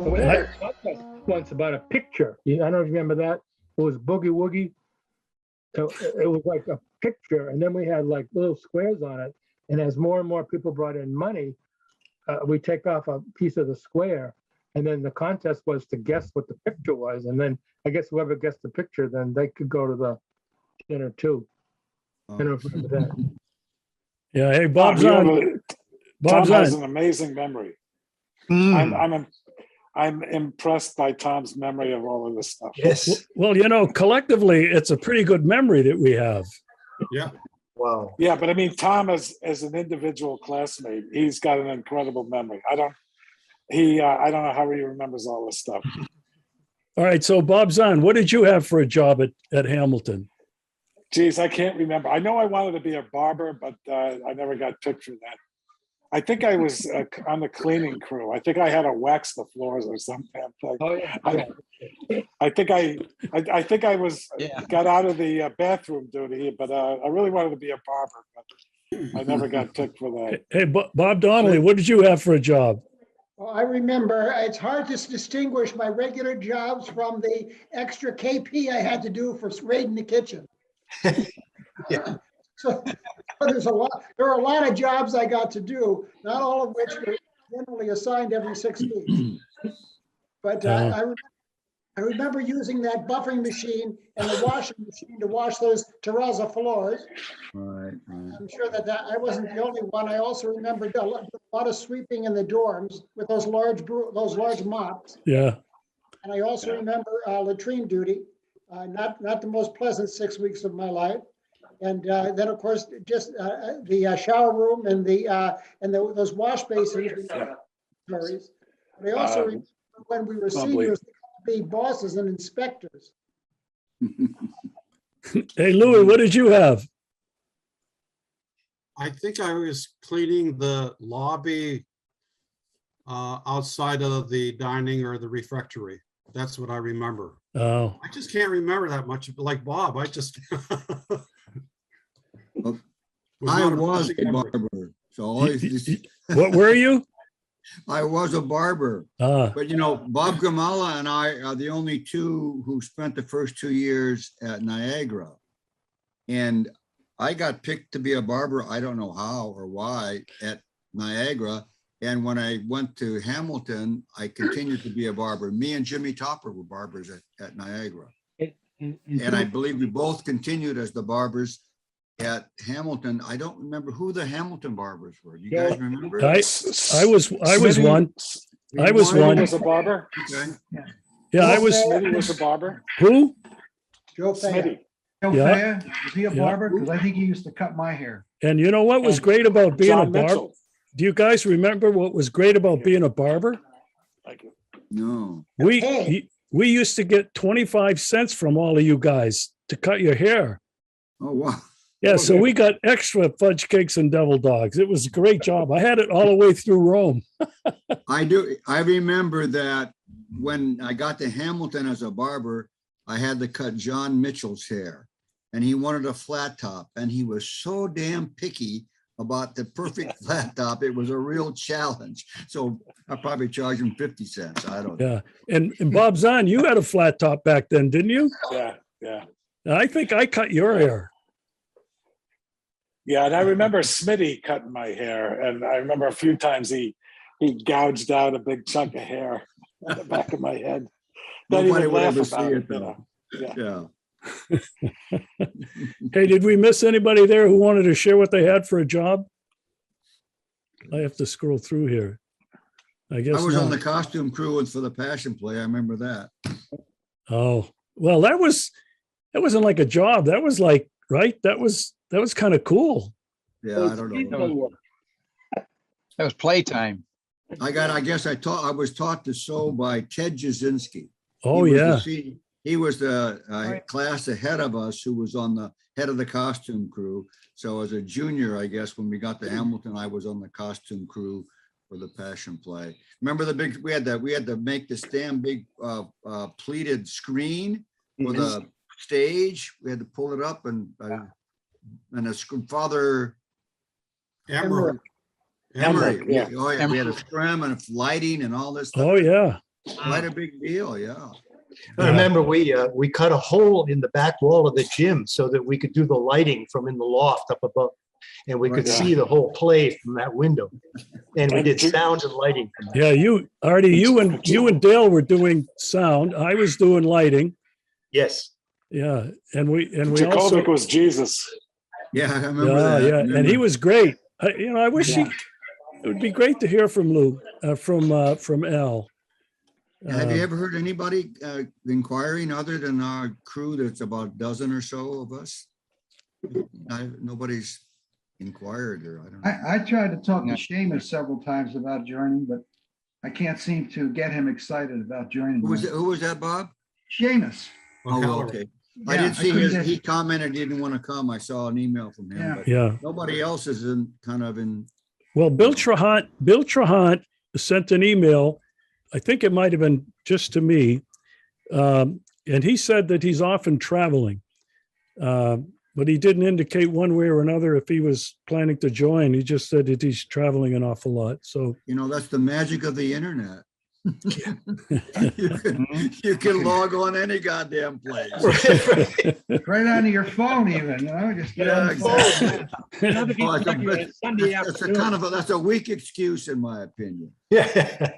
We had a contest once about a picture. I don't know if you remember that. It was Boogie Woogie. So it was like a picture, and then we had like little squares on it. And as more and more people brought in money, we take off a piece of the square, and then the contest was to guess what the picture was. And then I guess whoever guessed the picture, then they could go to the dinner too. I don't know if you remember that. Yeah, hey, Bob's Tom, on. Tom Bob's has on. an amazing memory. Mm, I'm impressed by Tom's memory of all of this stuff. yes. Well, collectively, it's a pretty good memory that we have. Yeah. Wow. Yeah, but I mean, Tom as an individual classmate, he's got an incredible memory. I don't know how he remembers all this stuff. All right, so Bob's on. What did you have for a job at Hamilton? Geez, I can't remember. I know I wanted to be a barber, but I never got picked for that. I think I was on the cleaning crew. I think I had to wax the floors or something. Oh, yeah. I think I was Yeah. got out of the bathroom duty, but I really wanted to be a barber, but I never got picked for that. Hey, Bob Donnelly, what did you have for a job? Well, I remember it's hard to distinguish my regular jobs from the extra KP I had to do for raiding the kitchen. Yeah. So there are a lot of jobs I got to do, not all of which were generally assigned every 6 weeks. But I remember using that buffing machine and the washing machine to wash those terrazzo floors. Right. I'm sure that I wasn't the only one. I also remember a lot of sweeping in the dorms with those large mops. Yeah. And I also remember latrine duty, not the most pleasant 6 weeks of my life. And then, of course, just the shower room and those wash basins. But I also remember when we were seniors, they could be bosses and inspectors. Hey, Louis, what did you have? I think I was cleaning the lobby outside of the dining or the refectory. That's what I remember. Oh, I just can't remember that much. Like Bob, I just. I was a barber, so what were you? I was a barber. Ah, But Bob Gamala and I are the only two who spent the first 2 years at Niagara. And I got picked to be a barber, I don't know how or why, at Niagara. And when I went to Hamilton, I continued to be a barber. Me and Jimmy Topper were barbers at Niagara. And I believe we both continued as the barbers at Hamilton. I don't remember who the Hamilton barbers were. You guys remember? I was one. I was Smitty one. was a barber. Okay. Yeah, I was. Smitty was a barber. Who? Joe Fayette. Smitty. Joe Yeah. Faya, was he a Yeah. barber? Because I think he used to cut my hair. And you know what was And great about being a John barber? Mitchell. Do you guys remember what was great about being a barber? Thank you. No. We used to get 25 cents from all of you guys to cut your hair. Oh, wow. Yeah, so we got extra fudge cakes and devil dogs. It was a great job. I had it all the way through Rome. I do. I remember that when I got to Hamilton as a barber, I had to cut John Mitchell's hair and he wanted a flat top and he was so damn picky about the perfect flat top. It was a real challenge. So I probably charged him 50 cents. I don't know. Yeah. And Bob Zahn, you had a flat top back then, didn't you? Yeah, yeah. I think I cut your hair. Yeah, and I remember Smitty cutting my hair, and I remember a few times he gouged out a big chunk of hair on the back of my head. Don't Nobody even would laugh ever see about it, it, you though. know. Yeah. Yeah. Hey, did we miss anybody there who wanted to share what they had for a job? I have to scroll through here. I guess I was on the not. costume crew for the Passion Play. I remember that. Oh, well, that wasn't like a job. That was like, right? That was kind of cool. Yeah, I don't know. That was playtime. I was taught to sew by Ted Jasinski. Oh, yeah. He was the class ahead of us who was on the head of the costume crew. So as a junior, I guess, when we got to Hamilton, I was on the costume crew for the Passion Play. Remember we had to make this damn big pleated screen for the stage. We had to pull it up and Father Emery. Emery, yeah. Oh, yeah. We had a scrim and lighting and all this stuff. Oh, yeah. Quite a big deal, yeah. I remember we cut a hole in the back wall of the gym so that we could do the lighting from in the loft up above. And we could Right. see the whole play from that window. And we did sound and lighting. from that. Yeah, Artie, you and Dale were doing sound. I was doing lighting. Yes. Yeah, and we also, Jacobic was Jesus. Yeah, I remember yeah, that. yeah, and he was great. I wish it would be great to hear from Lou, from Al. Have you ever heard anybody inquiring other than our crew that's about a dozen or so of us? Nobody's inquired or I don't know. I tried to talk to Seamus several times about joining, but I can't seem to get him excited about joining. Who was that, Bob? Seamus. Oh, okay. I Yeah, did see couldn't his, get- he commented he didn't want to come. I saw an email from him, Yeah. but Yeah, nobody else is in kind of in. well, Bill Trahant sent an email. I think it might have been just to me. And he said that he's often traveling. But he didn't indicate one way or another if he was planning to join. He just said that he's traveling an awful lot. So, That's the magic of the internet. You can log on any goddamn place. Right onto your phone even, just get on the phone. Another Oh, Sunday That's a afternoon. that's a weak excuse in my opinion. Yeah.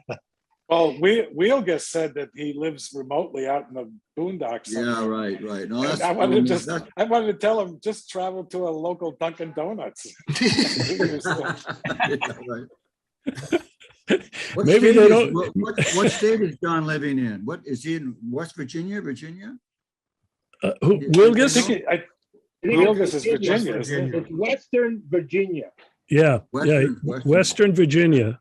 Well, Wheelgus said that he lives remotely out in the boondocks. Yeah, somewhere. right. No, And that's. I wanted to that's- I wanted to tell him, just travel to a local Dunkin' Donuts. yeah, right. What Maybe state they is- don't- What state is John living in? What is he in? West Virginia? Virginia? Wilgus? Wheelgus is Virginia, isn't it? It's Western Virginia. Yeah, Western Virginia.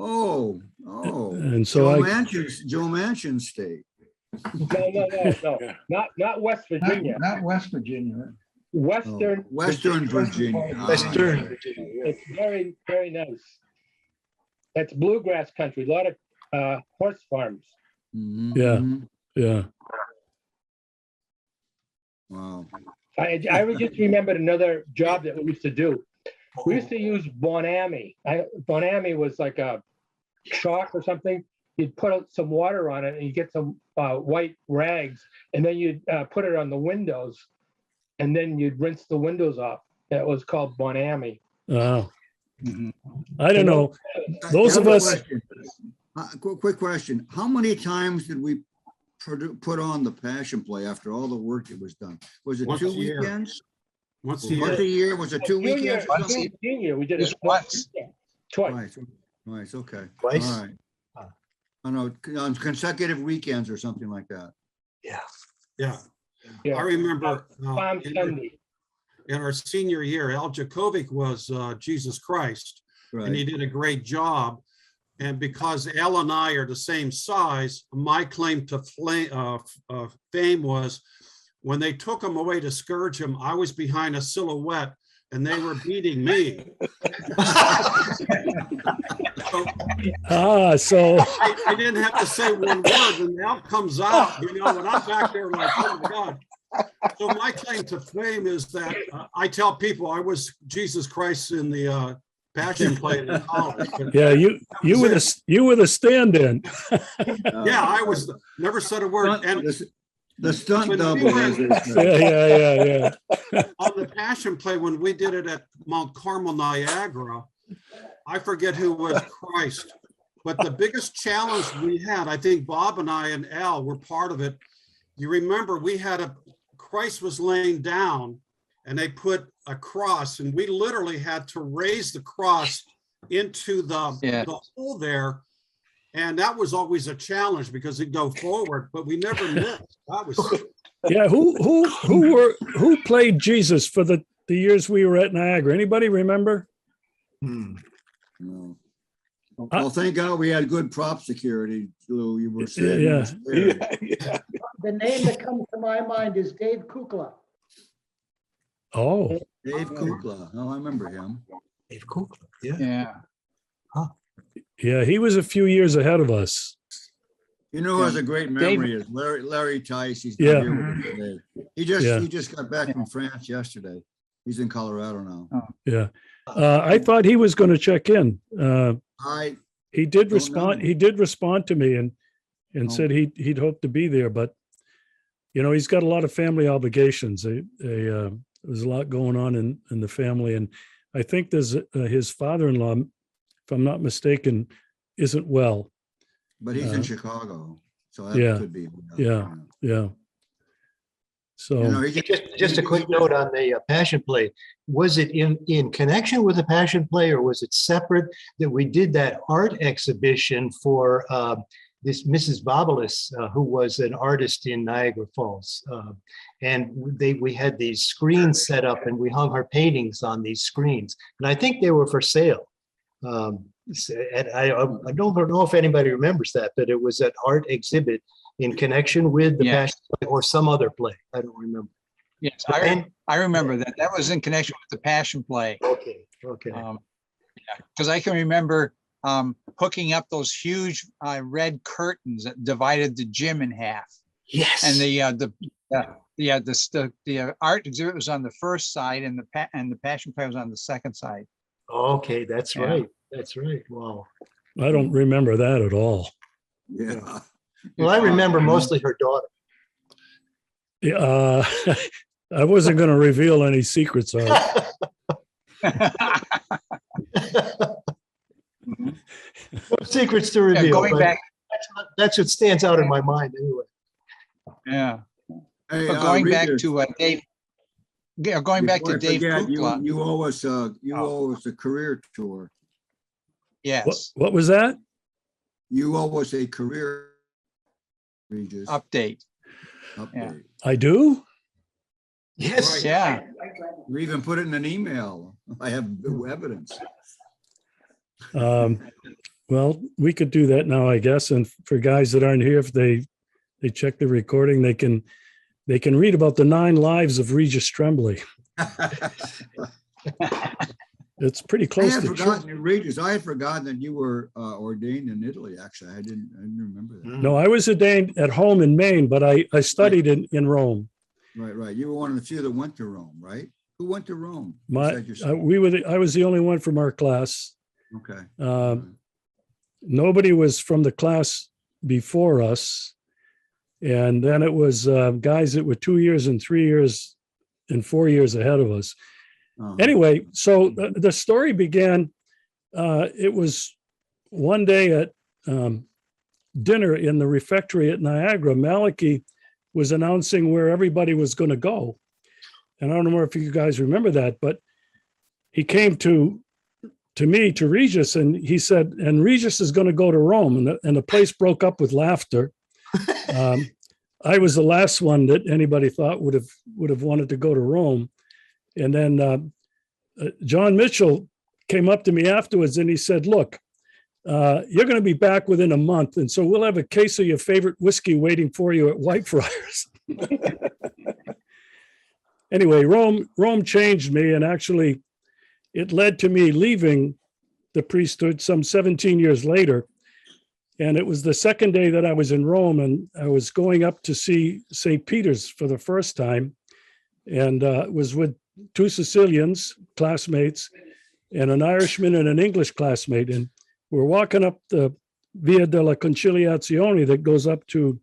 Oh. And so Joe Manchin state. No, not West Virginia. Not West Virginia. Western. Western Virginia. Western Virginia. It's very, very nice. That's bluegrass country, a lot of horse farms. Mhm, Yeah. mhm. Yeah. Wow. I just remembered another job that we used to do. We used to use Bonami. Bonami was like a chalk or something. You'd put some water on it and you get some white rags, and then you'd put it on the windows, and then you'd rinse the windows off. That was called Bonami. Oh. I don't know. Those I of have a us, question. Quick question. How many times did we put on the Passion Play after all the work that was done? Was it Once 2 a year. weekends? Once a Once year. a year? Was it 2 weekends? or something? Junior, we did Just it once. twice. Right, okay. Twice? All right. I know, on consecutive weekends or something like that. Yeah. Yeah. I remember Palm Sunday. in our senior year, Al Jacobic was Jesus Christ, and he Right. did a great job. And because Al and I are the same size, my claim to fame was when they took him away to scourge him, I was behind a silhouette and they were beating me. So so I didn't have to say one word, and Al comes out, and I'm back there like, oh my God. So my claim to fame is that I tell people I was Jesus Christ in the Passion Play in college. But yeah, you were the stand-in. yeah, I was never said a word. And The stunt When we double. were- as they say. Yeah. on the Passion Play, when we did it at Mount Carmel, Niagara, I forget who was Christ, but the biggest challenge we had, I think Bob and I and Al were part of it. You remember Christ was laying down and they put a cross, and we literally had to raise the cross into the hole there. And that was always a challenge because it'd go forward, but we never missed. That was Yeah, who played Jesus for the years we were at Niagara? Anybody remember? No. Well, thank God we had good prop security, Lou. You were saying. Yeah. The name that comes to my mind is Dave Kukla. Oh, Dave Kukla. Oh, I remember him. Dave Kukla, yeah. Yeah. yeah, he was a few years ahead of us. You know who has a great memory is Larry Tice. He's Yeah. not here with us today. Yeah. He just got back from France yesterday. He's in Colorado now. Yeah. I thought he was going to check in. I He did Don't respond. know. He did respond to me and Oh. said he'd hoped to be there, but he's got a lot of family obligations. There's a lot going on in the family, and I think there's his father-in-law, if I'm not mistaken, isn't well. But he's in Uh, Chicago, so yeah, that could be. yeah. Yeah. So. You know, he Just a quick note on the Passion Play. Was it in connection with the Passion Play, or was it separate that we did that art exhibition for this Mrs. Bobolis, who was an artist in Niagara Falls? And we had these screens set up and we hung her paintings on these screens. And I think they were for sale. And I don't know if anybody remembers that, but it was an art exhibit in connection with the Yes. Passion Play or some other play. I don't remember. Yes, And- I remember that. That was in connection with the Passion Play. Okay, okay. Because I can remember hooking up those huge red curtains that divided the gym in half. Yes. And the art exhibit was on the first side, and the Passion Play was on the second side. Okay, that's Yeah. right. That's right. Wow. I don't remember that at all. Yeah. Well, I remember mostly her daughter. Yeah, I wasn't going to reveal any secrets. Art. No secrets to reveal. Going but back, that's what stands out in my mind anyway. yeah. Hey, But going back Regis, to Dave, going back before to I Dave forget, Kukla, You owe us a career tour. yes, What was that? You owe us a career. Regis, update. update. I do? Yes. Yeah, We even put it in an email. I have evidence. Well, we could do that now, I guess. And for guys that aren't here, if they check the recording, they can read about the 9 lives of Regis Tremblay. It's pretty I close had to true. forgotten, Regis, I had forgotten that you were ordained in Italy, actually. I didn't remember that. No, I was ordained at home in Maine, but I studied in Rome. Right. You were one of the few that went to Rome, right? Who went to Rome? My, besides yourself? I was the only one from our class. Okay. Nobody was from the class before us. And then it was guys that were 2 years and 3 years and 4 years ahead of us. Uh-huh. Anyway, so the story began, it was one day at dinner in the refectory at Niagara. Malachi was announcing where everybody was going to go. And I don't know if you guys remember that, but he came to me, to Regis, and he said, and Regis is going to go to Rome. And the place broke up with laughter. I was the last one that anybody thought would have wanted to go to Rome. And then John Mitchell came up to me afterwards and he said, look, you're going to be back within a month. And so we'll have a case of your favorite whiskey waiting for you at Whitefriars. Anyway, Rome changed me. And actually it led to me leaving the priesthood some 17 years later. And it was the second day that I was in Rome, and I was going up to see St. Peter's for the first time, and was with 2 Sicilians, classmates, and an Irishman and an English classmate. And we're walking up the Via della Conciliazione that goes up to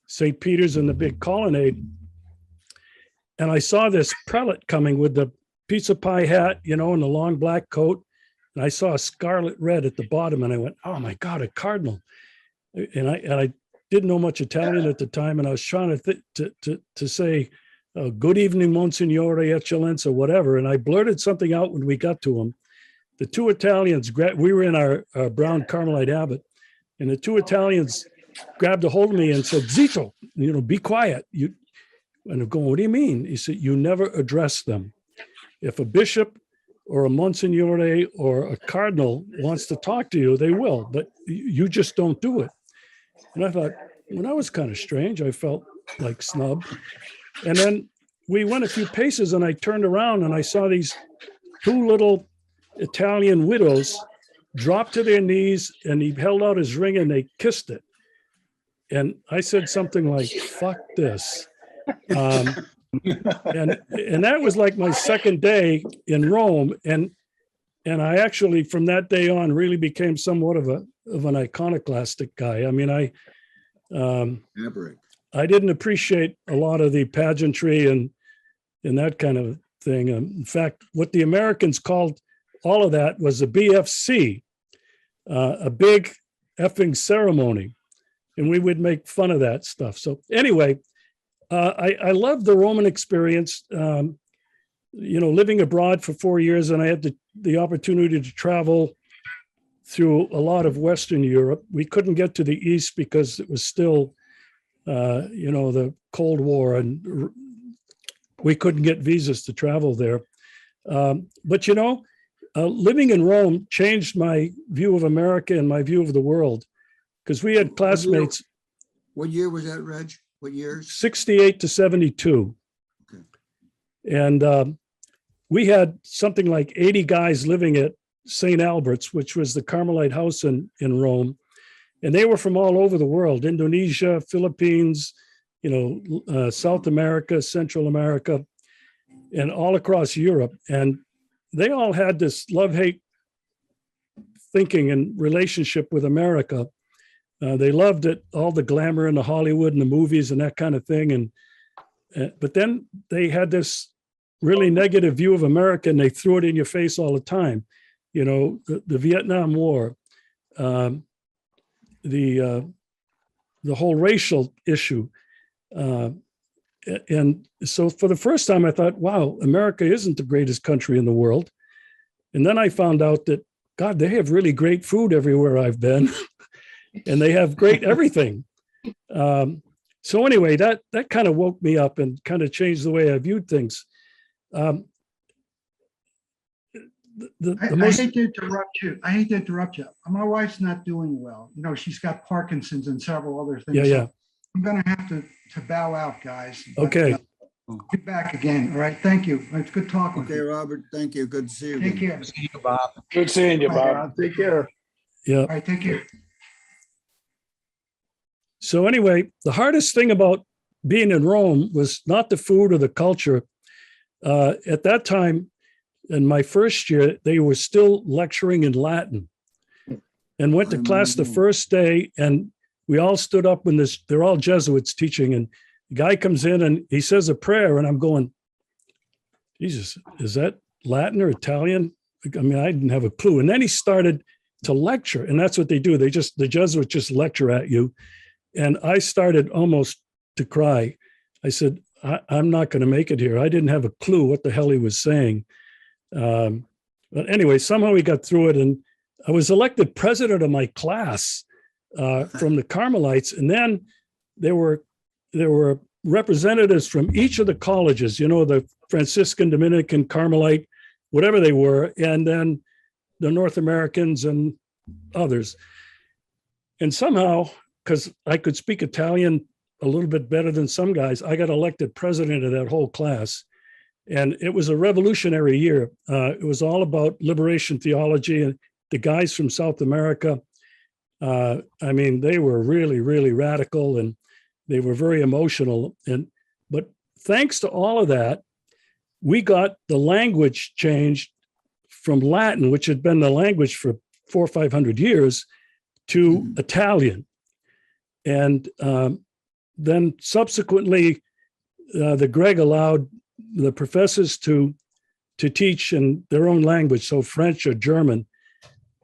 St. Peter's and the big colonnade. And I saw this prelate coming with the pizza pie hat, and the long black coat. And I saw a scarlet red at the bottom, and I went, oh my God, a cardinal. And I didn't know much Italian at the time, and I was trying to say, good evening, Monsignore, Eccellenza, or whatever. And I blurted something out when we got to him. The 2 Italians, we were in our brown Carmelite habit, and the 2 Italians grabbed a hold of me and said, Zito, be quiet. And I'm going, what do you mean? He said, you never address them. If a bishop or a Monsignore or a cardinal wants to talk to you, they will, but you just don't do it. And I thought, well, that was kind of strange. I felt like snubbed. And then we went a few paces and I turned around and I saw these 2 little Italian widows drop to their knees, and he held out his ring and they kissed it. And I said something like, fuck this. And that was like my second day in Rome. And I actually, from that day on, really became somewhat of of an iconoclastic guy. I mean, Maverick. I didn't appreciate a lot of the pageantry and that kind of thing. In fact, what the Americans called all of that was a BFC, a big effing ceremony, and we would make fun of that stuff. So anyway, I loved the Roman experience. Living abroad for 4 years, and I had the opportunity to travel through a lot of Western Europe. We couldn't get to the East because it was still, the Cold War, and we couldn't get visas to travel there. But living in Rome changed my view of America and my view of the world, because we had classmates. What year was that, Reg? What years? 68 to 72. Okay. And we had something like 80 guys living at St. Albert's, which was the Carmelite house in Rome. And they were from all over the world: Indonesia, Philippines, South America, Central America, and all across Europe. And they all had this love-hate thinking and relationship with America. They loved it, all the glamour and the Hollywood and the movies and that kind of thing. But then they had this really negative view of America, and they threw it in your face all the time. The Vietnam War, the whole racial issue. And so for the first time, I thought, wow, America isn't the greatest country in the world. And then I found out that, God, they have really great food everywhere I've been. And they have great everything. So anyway, that kind of woke me up and kind of changed the way I viewed things. I hate to interrupt you. My wife's not doing well. She's got Parkinson's and several other things. Yeah. I'm gonna have to bow out, guys. But, Okay. Be back again. All right. Thank you. It's good talking. Okay, Robert, thank you. Good to see you. Take again. care. See you, Bob. Good seeing you, Bye, Bob. Take care. Yeah. All right. Take care. So anyway, the hardest thing about being in Rome was not the food or the culture. At that time, in my first year, they were still lecturing in Latin, and went to class the first day, and we all stood up when they're all Jesuits teaching, and the guy comes in and he says a prayer, and I'm going, Jesus, is that Latin or Italian? I mean, I didn't have a clue. And then he started to lecture, and that's what they do. The Jesuits just lecture at you. And I started almost to cry. I said, I'm not going to make it here. I didn't have a clue what the hell he was saying. But anyway, somehow we got through it, and I was elected president of my class from the Carmelites. And then there were representatives from each of the colleges, the Franciscan, Dominican, Carmelite, whatever they were, and then the North Americans and others. And somehow, because I could speak Italian a little bit better than some guys, I got elected president of that whole class. And it was a revolutionary year. It was all about liberation theology. And the guys from South America, they were really, really radical, and they were very emotional. But thanks to all of that, we got the language changed from Latin, which had been the language for 400 or 500 years, to Italian. And then subsequently, the Greg allowed the professors to teach in their own language, so French or German.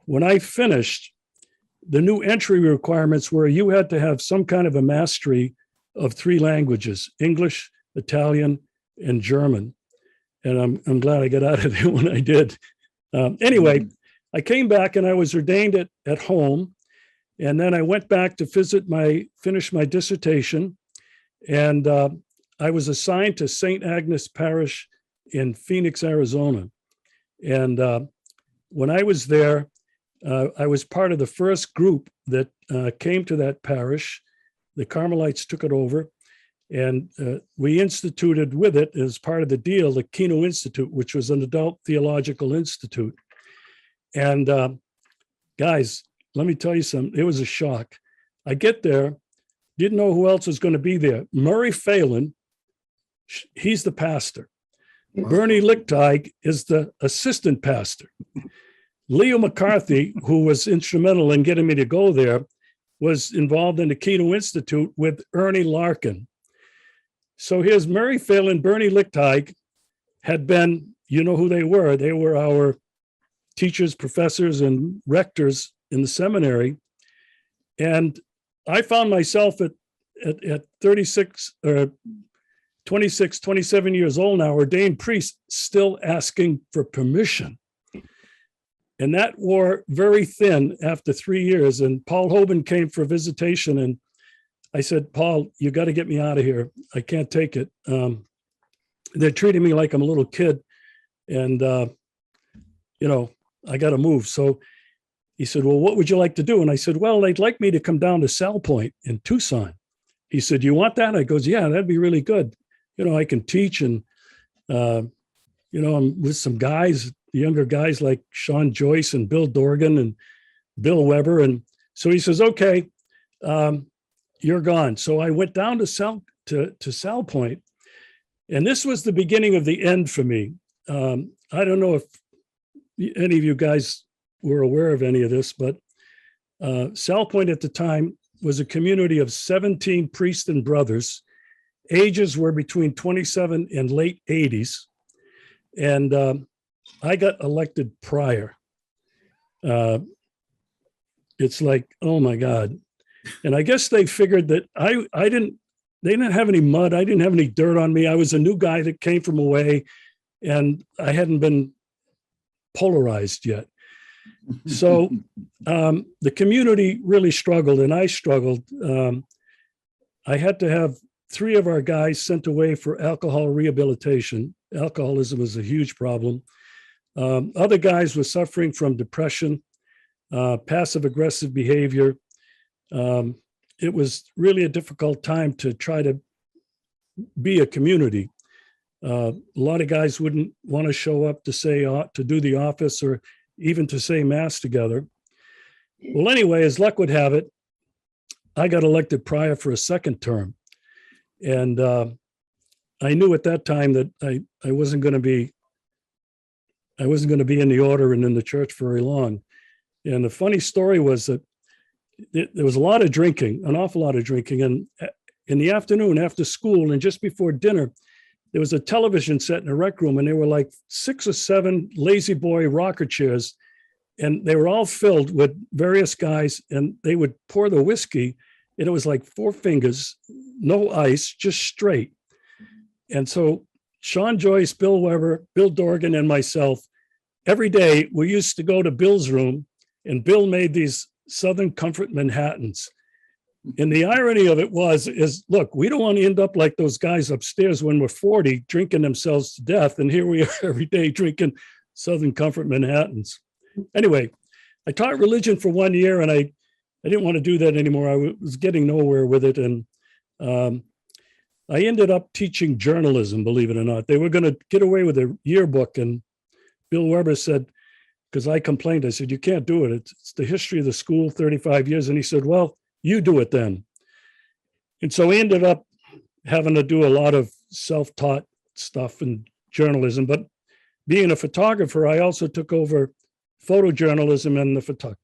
When I finished, the new entry requirements were you had to have some kind of a mastery of 3 languages: English, Italian, and German. And I'm glad I got out of there when I did. Anyway, I came back and I was ordained at home. And then I went back to finish my dissertation. And I was assigned to St. Agnes Parish in Phoenix, Arizona. And when I was there, I was part of the first group that came to that parish. The Carmelites took it over, and we instituted with it, as part of the deal, the Kino Institute, which was an adult theological institute. And guys, let me tell you something. It was a shock. I get there, didn't know who else was going to be there. Murray Phelan, he's the pastor. Bernie Lichtig is the assistant pastor. Leo McCarthy, who was instrumental in getting me to go there, was involved in the Kino Institute with Ernie Larkin. So here's Murray Phelan, Bernie Lichtheig had been, you know who they were. They were our teachers, professors, and rectors in the seminary. And I found myself at 36 or 26, 27 years old now, ordained priest, still asking for permission. And that wore very thin after 3 years. And Paul Hoban came for a visitation. And I said, Paul, you got to get me out of here. I can't take it. They're treating me like I'm a little kid. And, I got to move. So he said, well, what would you like to do? And I said, well, they'd like me to come down to Sal Point in Tucson. He said, you want that? I goes, yeah, that'd be really good. I can teach and, I'm with some guys, younger guys like Sean Joyce and Bill Dorgan and Bill Weber. And so he says, okay, you're gone. So I went down to Sal Point, and this was the beginning of the end for me. I don't know if any of you guys were aware of any of this, but Sal Point at the time was a community of 17 priests and brothers. Ages were between 27 and late 80s. And I got elected prior. It's like, oh my God. And I guess they figured that they didn't have any mud. I didn't have any dirt on me. I was a new guy that came from away, and I hadn't been polarized yet. So the community really struggled, and I struggled. I had to have 3 of our guys sent away for alcohol rehabilitation. Alcoholism was a huge problem. Other guys were suffering from depression, passive aggressive behavior. It was really a difficult time to try to be a community. A lot of guys wouldn't want to show up to do the office or even to say mass together. Well, anyway, as luck would have it, I got elected prior for a second term. And I knew at that time that I wasn't going to be in the order and in the church very long. And the funny story was that there was a lot of drinking, an awful lot of drinking. And in the afternoon after school and just before dinner, there was a television set in a rec room, and there were like 6 or 7 lazy boy rocker chairs, and they were all filled with various guys, and they would pour the whiskey, and it was like 4 fingers, no ice, just straight. And so Sean Joyce, Bill Weber, Bill Dorgan, and myself, every day we used to go to Bill's room, and Bill made these Southern Comfort Manhattans. And the irony of it is, look, we don't want to end up like those guys upstairs when we're 40 drinking themselves to death. And here we are every day drinking Southern Comfort Manhattans. Anyway, I taught religion for 1 year, and I didn't want to do that anymore. I was getting nowhere with it. And I ended up teaching journalism, believe it or not. They were going to get away with a yearbook. And Bill Weber said, because I complained, I said, you can't do it. It's the history of the school, 35 years. And he said, well, you do it then. And so we ended up having to do a lot of self-taught stuff in journalism. But being a photographer, I also took over photojournalism and the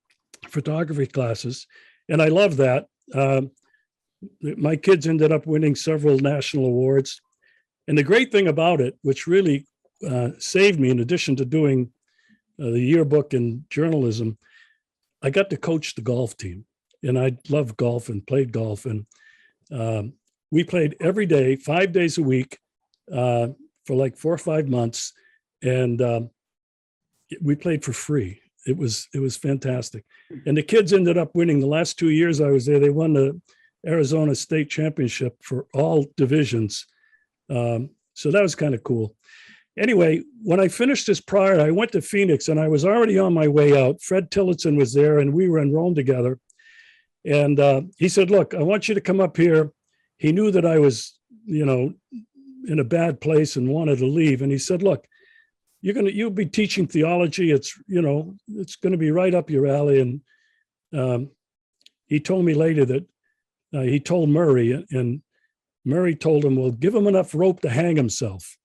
photography classes. And I love that. My kids ended up winning several national awards. And the great thing about it, which really saved me, in addition to doing the yearbook and journalism, I got to coach the golf team. And I loved golf and played golf. And we played every day, 5 days a week for like 4 or 5 months. And we played for free. It was fantastic. And the kids ended up winning. The last 2 years I was there, they won the Arizona State Championship for all divisions. So that was kind of cool. Anyway, when I finished this prior, I went to Phoenix, and I was already on my way out. Fred Tillotson was there, and we were in Rome together. And he said, look, I want you to come up here. He knew that I was, in a bad place and wanted to leave. And he said, look, you'll be teaching theology. It's going to be right up your alley. And he told me later that he told Murray, and Murray told him, well, give him enough rope to hang himself.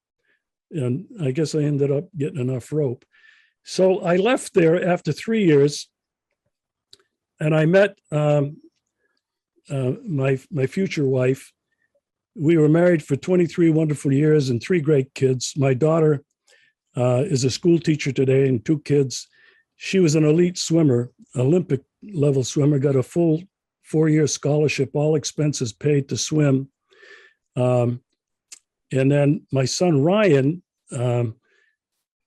And I guess I ended up getting enough rope. So I left there after 3 years, and I met my future wife. We were married for 23 wonderful years and 3 great kids. My daughter is a school teacher today and 2 kids. She was an elite swimmer, Olympic level swimmer, got a full 4-year scholarship, all expenses paid to swim. And then my son, Ryan,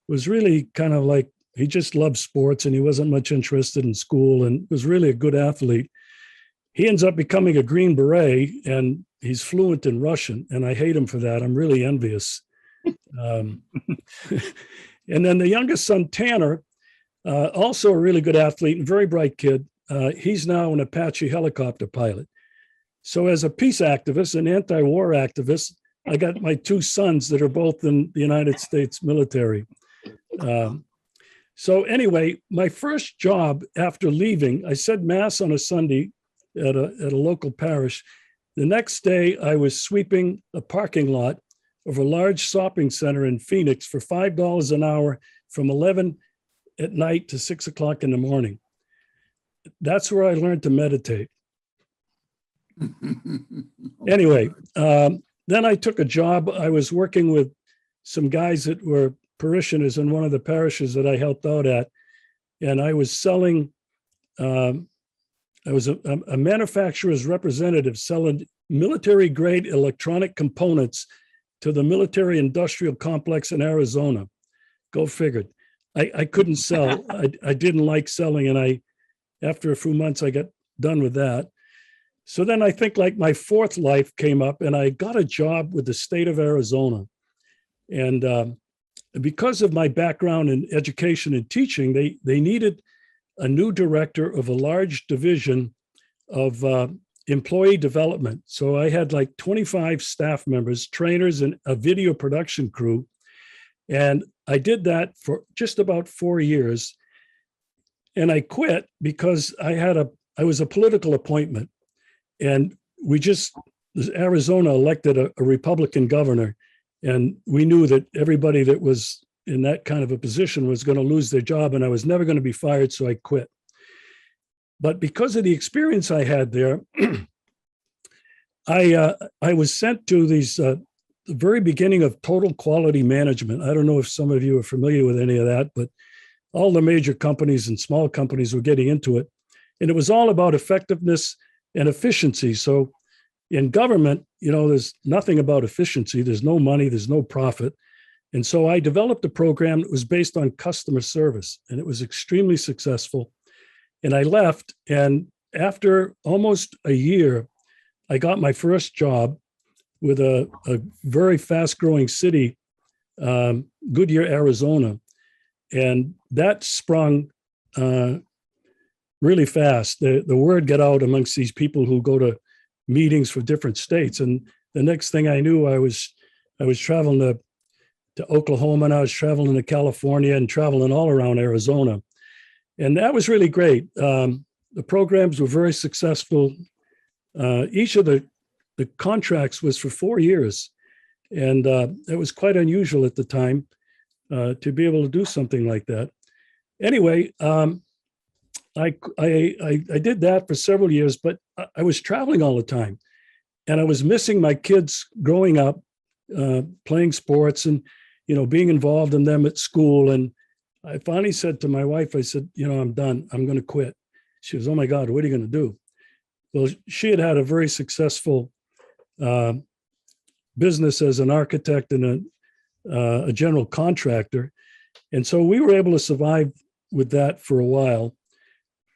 was really kind of like, he just loved sports and he wasn't much interested in school and was really a good athlete. He ends up becoming a Green Beret and he's fluent in Russian. And I hate him for that. I'm really envious. And then the youngest son, Tanner, also a really good athlete and very bright kid. He's now an Apache helicopter pilot. So as a peace activist, an anti-war activist, I got my 2 sons that are both in the United States military. So anyway, my first job after leaving, I said mass on a Sunday at a local parish. The next day, I was sweeping a parking lot of a large shopping center in Phoenix for $5 an hour from 11 at night to 6 o'clock in the morning. That's where I learned to meditate. Anyway, then I took a job. I was working with some guys that were parishioners in one of the parishes that I helped out at. And I was selling, I was a manufacturer's representative selling military grade electronic components to the military industrial complex in Arizona. Go figured. I couldn't sell. I didn't like selling. And after a few months, I got done with that. So then I think like my 4th life came up and I got a job with the state of Arizona. And because of my background in education and teaching, they needed a new director of a large division of employee development. So I had like 25 staff members, trainers, and a video production crew. And I did that for just about 4 years. And I quit because I was a political appointment. And Arizona elected a Republican governor. And we knew that everybody that was in that kind of a position was going to lose their job and I was never going to be fired. So I quit. But because of the experience I had there, I was sent to the very beginning of total quality management. I don't know if some of you are familiar with any of that, but all the major companies and small companies were getting into it. And it was all about effectiveness and efficiency. So in government, there's nothing about efficiency. There's no money, there's no profit. And so I developed a program that was based on customer service, and it was extremely successful. And I left, and after almost a year, I got my first job with a very fast-growing city, Goodyear, Arizona. And that sprung really fast. The word got out amongst these people who go to meetings for different states. And the next thing I knew, I was traveling to Oklahoma, and I was traveling to California and traveling all around Arizona. And that was really great. The programs were very successful. Each of the contracts was for 4 years. And it was quite unusual at the time to be able to do something like that. Anyway, I did that for several years, but I was traveling all the time. And I was missing my kids growing up, playing sports and, being involved in them at school. And I finally said to my wife, I said, I'm done. I'm going to quit. She was, oh my God, what are you going to do? Well, she had a very successful business as an architect and a general contractor. And so we were able to survive with that for a while.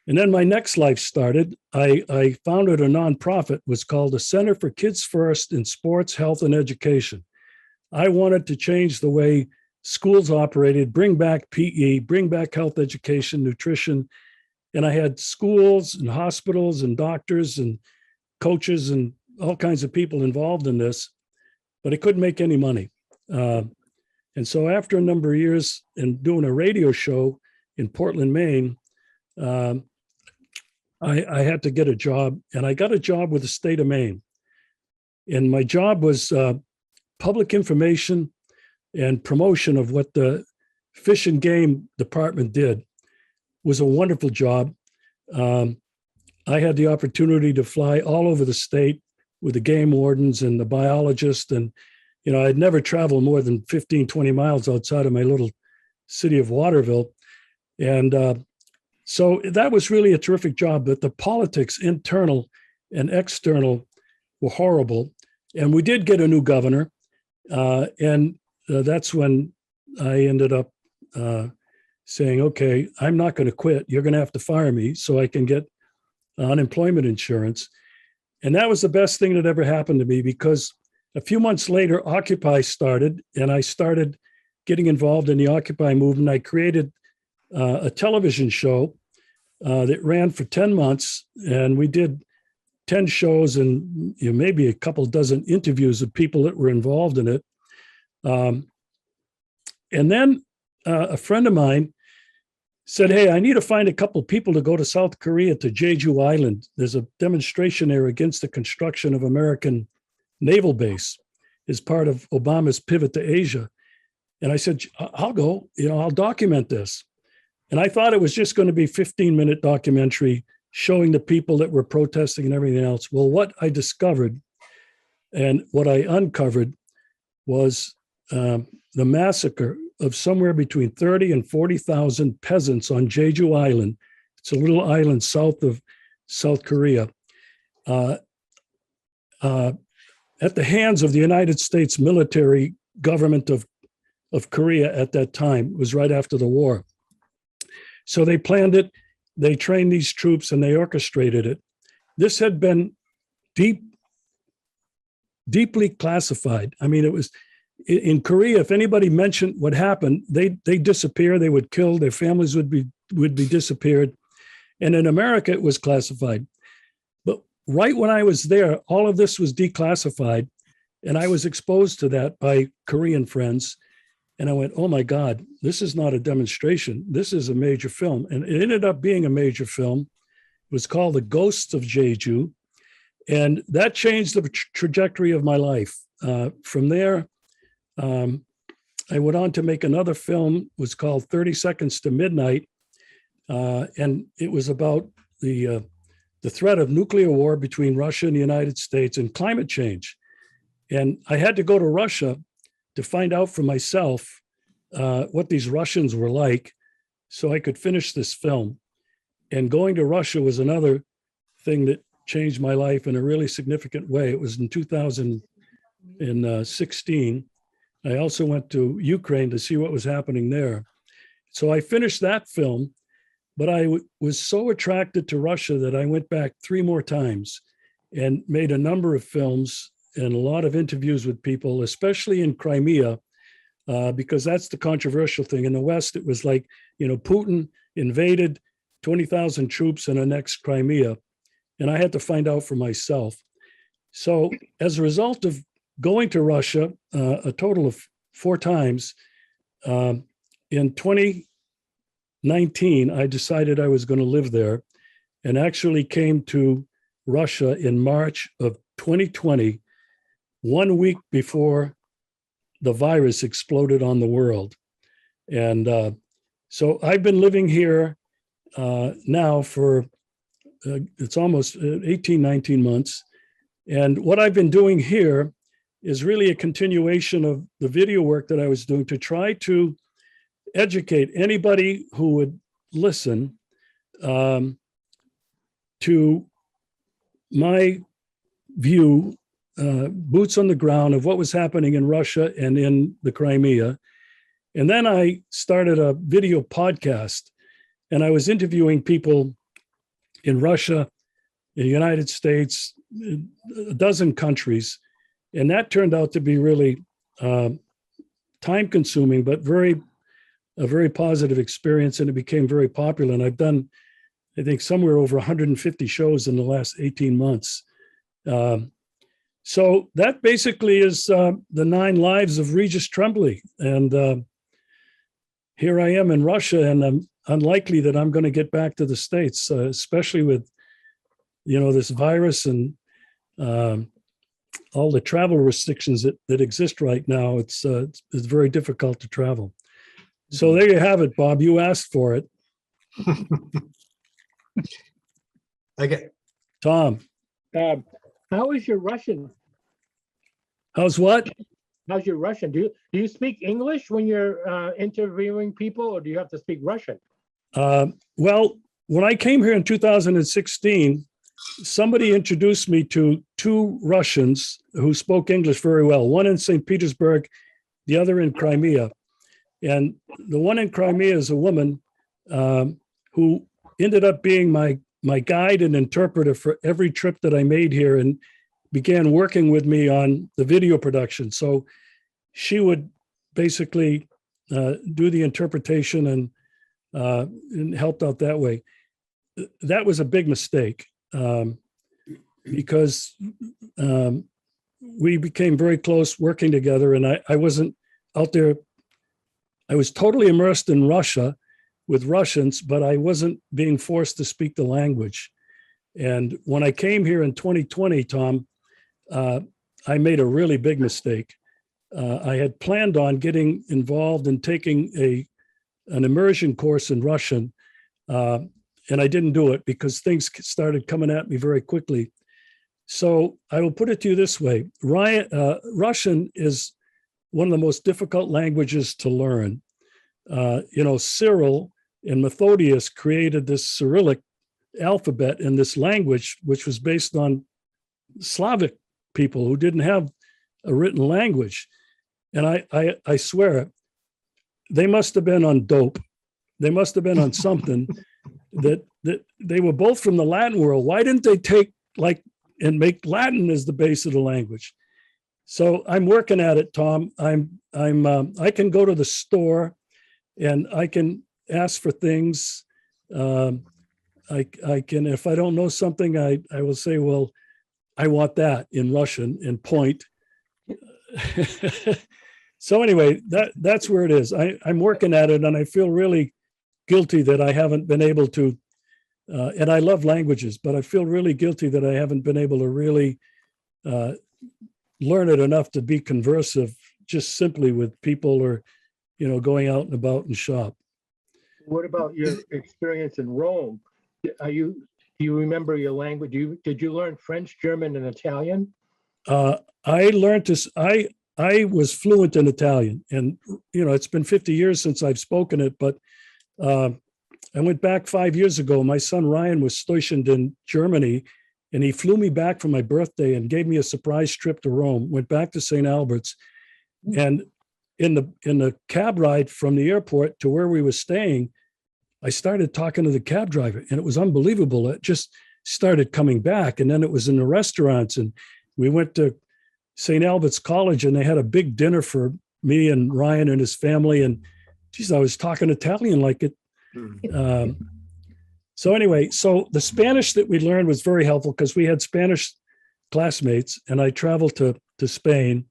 And then my next life started. I founded a nonprofit. It was called the Center for Kids First in Sports, Health, and Education. I wanted to change the way schools operated, bring back PE, bring back health education, nutrition. And I had schools and hospitals and doctors and coaches and all kinds of people involved in this, but I couldn't make any money. And so after a number of years and doing a radio show in Portland, Maine, I had to get a job, and I got a job with the state of Maine. And my job was public information and promotion of what the Fish and Game Department did was a wonderful job. I had the opportunity to fly all over the state with the game wardens and the biologists. And, you know, I'd never traveled more than 15, 20 miles outside of my little city of Waterville. And so that was really a terrific job, but the politics, internal and external, were horrible. And we did get a new governor. And that's when I ended up saying, okay, I'm not going to quit. You're going to have to fire me so I can get unemployment insurance. And that was the best thing that ever happened to me, because a few months later, Occupy started, and I started getting involved in the Occupy movement. I created a television show that ran for 10 months, and we did 10 shows and, you know, maybe a couple dozen interviews of people that were involved in it. And then a friend of mine said, hey, I need to find a couple people to go to South Korea, to Jeju Island. There's a demonstration there against the construction of American naval base as part of Obama's pivot to Asia. And I said, I'll go, you know, I'll document this. And I thought it was just going to be a 15-minute documentary showing the people that were protesting and everything else. Well, what I discovered and what I uncovered was the massacre of somewhere between 30 and 40,000 peasants on Jeju Island. It's a little island south of South Korea, at the hands of the United States military government of Korea at that time. It was right after the war. So they planned it, they trained these troops, and they orchestrated it. This had been deeply classified. I mean, it was in Korea. If anybody mentioned what happened, they disappear. They would kill. Their families would be disappeared. And in America, it was classified. But right when I was there, all of this was declassified, and I was exposed to that by Korean friends. And I went, oh my God, this is not a demonstration. This is a major film. And it ended up being a major film. It was called The Ghosts of Jeju. And that changed the trajectory of my life. From there, I went on to make another film. It was called 30 Seconds to Midnight. And it was about the threat of nuclear war between Russia and the United States and climate change. And I had to go to Russia to find out for myself what these Russians were like so I could finish this film. And going to Russia was another thing that changed my life in a really significant way. It was in 2016. I also went to Ukraine to see what was happening there. So I finished that film, but I was so attracted to Russia that I went back 3 more times and made a number of films and a lot of interviews with people, especially in Crimea, because that's the controversial thing. In the West, it was like, you know, Putin invaded 20,000 troops and annexed Crimea. And I had to find out for myself. So as a result of going to Russia a total of 4 times, in 2019, I decided I was going to live there, and actually came to Russia in March of 2020, 1 week before the virus exploded on the world. And so I've been living here now for, it's almost 18, 19 months. And what I've been doing here is really a continuation of the video work that I was doing to try to educate anybody who would listen to my view, boots on the ground, of what was happening in Russia and in the Crimea. And then I started a video podcast, and I was interviewing people in Russia, in the United States, a dozen countries. And that turned out to be really time consuming, but a very positive experience. And it became very popular. And I've done, I think, somewhere over 150 shows in the last 18 months. So that basically is the 9 lives of Regis Tremblay. And here I am in Russia, and I'm unlikely that I'm going to get back to the States, especially with, you know, this virus and all the travel restrictions that exist right now. It's very difficult to travel. So there you have it, Bob. You asked for it. Okay. Tom, How is your Russian? how's what? How's your Russian? Do you speak English when you're interviewing people, or do you have to speak Russian? Well, when I came here in 2016, somebody introduced me to two Russians who spoke English very well, one in St. Petersburg, the other in Crimea. And the one in Crimea is a woman who ended up being my guide and interpreter for every trip that I made here and began working with me on the video production. So she would basically do the interpretation and helped out that way. That was a big mistake because we became very close working together, and I wasn't out there. I was totally immersed in Russia with Russians, but I wasn't being forced to speak the language. And when I came here in 2020, Tom, I made a really big mistake. I had planned on getting involved in taking an immersion course in Russian, and I didn't do it because things started coming at me very quickly. So I will put it to you this way. Russian is one of the most difficult languages to learn. Cyril and Methodius created this Cyrillic alphabet in this language, which was based on Slavic people who didn't have a written language. And I swear, they must have been on dope. They must have been on something that they were both from the Latin world. Why didn't they take and make Latin as the base of the language? So I'm working at it, Tom. I can go to the store and I can ask for things. I can, if I don't know something, I will say, well, I want that in Russian and point. So anyway, that's where it is. I'm working at it, and I feel really guilty that I haven't been able to, and I love languages, but I feel really guilty that I haven't been able to really learn it enough to be conversive just simply with people or, going out and about and shop. What about your experience in Rome? Do you remember your language? Did you learn French, German, and Italian? I learned this. I was fluent in Italian, and it's been 50 years since I've spoken it, but I went back 5 years ago. My son Ryan was stationed in Germany, and he flew me back for my birthday and gave me a surprise trip to Rome. Went back to St. Albert's, and in the cab ride from the airport to where we were staying, I started talking to the cab driver, and it was unbelievable. It just started coming back, and then it was in the restaurants, and we went to St. Albert's College, and they had a big dinner for me and Ryan and his family. And geez, I was talking Italian like it. So anyway, so the Spanish that we learned was very helpful because we had Spanish classmates, and I traveled to Spain.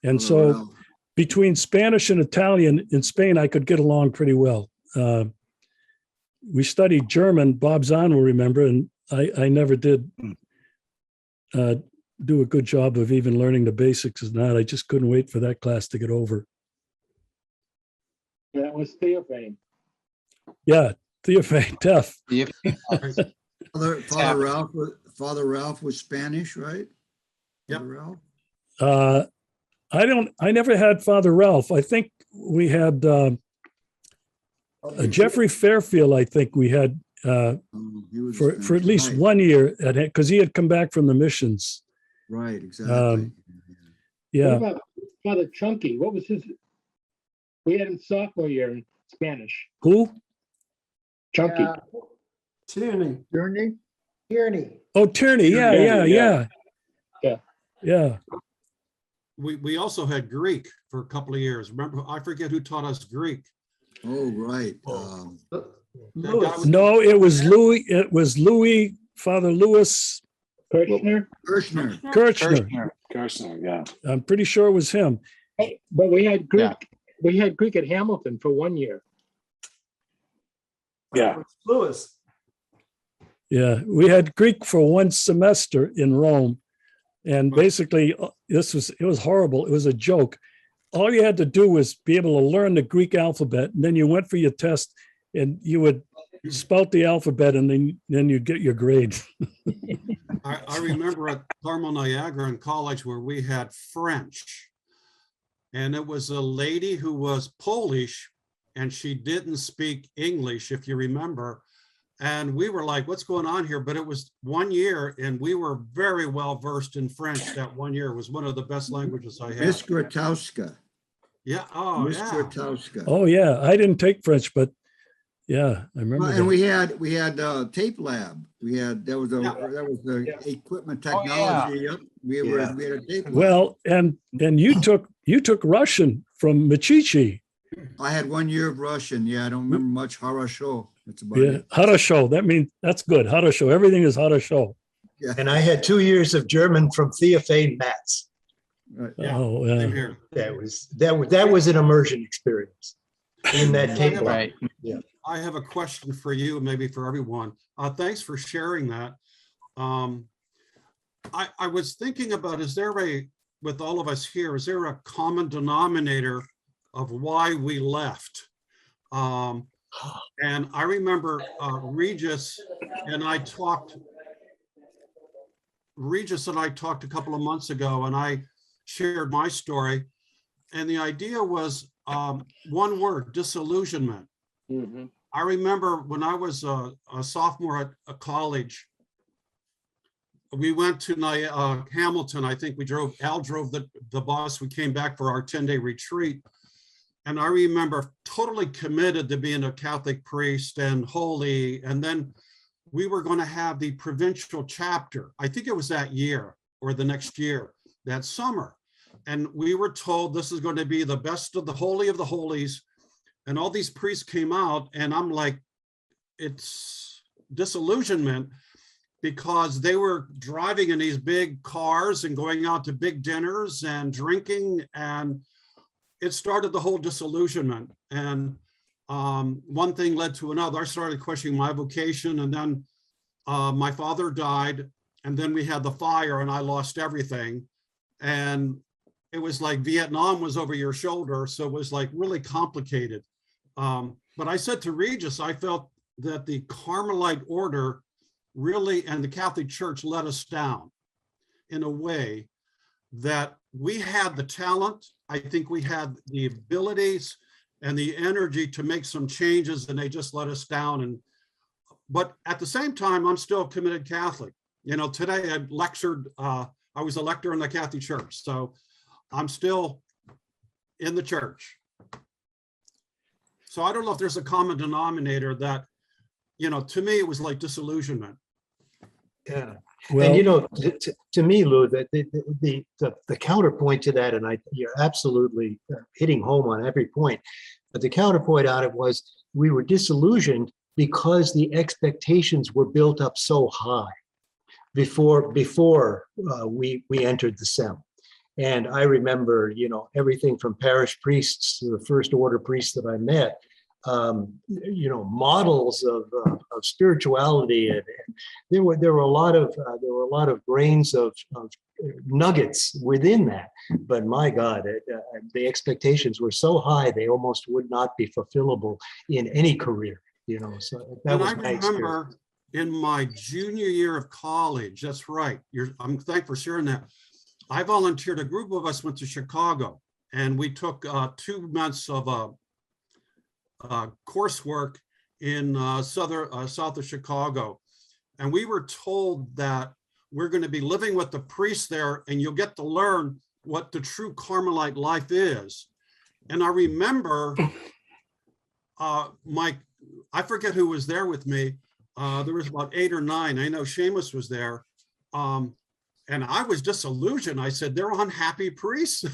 And so between Spanish and Italian in Spain, I could get along pretty well. We studied German, Bob Zahn will remember, and I never did do a good job of even learning the basics of that. I just couldn't wait for that class to get over. That was Theophane. Yeah, Theophane, tough. Father Ralph was Spanish, right? Yep. Father Ralph? I never had Father Ralph. I think we had Jeffrey Fairfield. I think we had for at least 1 year because he had come back from the missions. Right, exactly. Yeah. What about Father Chunky? What was his? We had him sophomore year in Spanish. Who? Chunky. Tierney. Tierney. Oh, Tierney. Yeah. We also had Greek for a couple of years. Remember, I forget who taught us Greek. Oh, right. That guy was- No, it was Louis. It was Louis, Father Louis Kirchner. Kirchner. Kirchner, yeah. I'm pretty sure it was him. But we had Greek. Yeah. We had Greek at Hamilton for 1 year. Yeah. Lewis. Yeah, we had Greek for one semester in Rome, and basically it was horrible. It was a joke. all you had to do was be able to learn the Greek alphabet, and then you went for your test, and you would spout the alphabet, and then you'd get your grade. I remember at Carmel Niagara in college where we had French. And it was a lady who was Polish and she didn't speak English, if you remember. And we were like, what's going on here? But it was 1 year and we were very well versed in French that 1 year. It was one of the best languages I had. Miss Grotowska. Yeah. Oh, Miss yeah. Grotowska. Oh yeah, I didn't take French, but yeah, I remember. Well, that. and we had tape lab. That was the equipment Oh, yeah. technology. Yep. We had a tape lab. Well, and you took Russian from Machichi. I had 1 year of Russian. Yeah, I don't remember much. Harasho. That's about Yeah, it. Harasho. That means that's good. Harasho. Everything is Harasho. And I had 2 years of German from Theophane Matz. Right. Yeah. Oh, Same yeah. here. That was an immersion experience in that tape lab. Right. I have a question for you, maybe for everyone. Thanks for sharing that. I was thinking about, with all of us here, is there a common denominator of why we left? And I remember Regis and I talked a couple of months ago, and I shared my story. And the idea was one word: disillusionment. I remember when I was a sophomore at a college, we went to Hamilton. I think Al drove the bus. We came back for our 10-day retreat. And I remember totally committed to being a Catholic priest and holy. And then we were going to have the provincial chapter. I think it was that year or the next year, that summer. And we were told this is going to be the best of the holy of the holies. And all these priests came out, and I'm like, it's disillusionment, because they were driving in these big cars and going out to big dinners and drinking, and it started the whole disillusionment. And one thing led to another. I started questioning my vocation, and then my father died, and then we had the fire, and I lost everything. And it was like Vietnam was over your shoulder, so it was like really complicated. But I said to Regis, I felt that the Carmelite order really, and the Catholic Church, let us down in a way that we had the talent. I think we had the abilities and the energy to make some changes, and they just let us down. But at the same time, I'm still a committed Catholic. You know, today I lectured, I was a lecturer in the Catholic Church, so I'm still in the church. So I don't know if there's a common denominator that, you know, to me, it was like disillusionment. Yeah. Well, And you know, to me, Lou, the counterpoint to that, and you're absolutely hitting home on every point, but the counterpoint on it was we were disillusioned because the expectations were built up so high before we entered the SEM. And I remember, you know, everything from parish priests to the first order priests that I met, you know, models of spirituality, and there were a lot of grains of nuggets within that. But my God, the expectations were so high they almost would not be fulfillable in any career. You know, so that was my experience. I remember in my junior year of college. That's right. I'm thankful for sharing that. I volunteered. A group of us went to Chicago, and we took 2 months of coursework in south of Chicago. And we were told that we're going to be living with the priests there, and you'll get to learn what the true Carmelite life is. And I remember I forget who was there with me. There was about 8 or 9. I know Seamus was there. And I was disillusioned. I said, they're unhappy priests.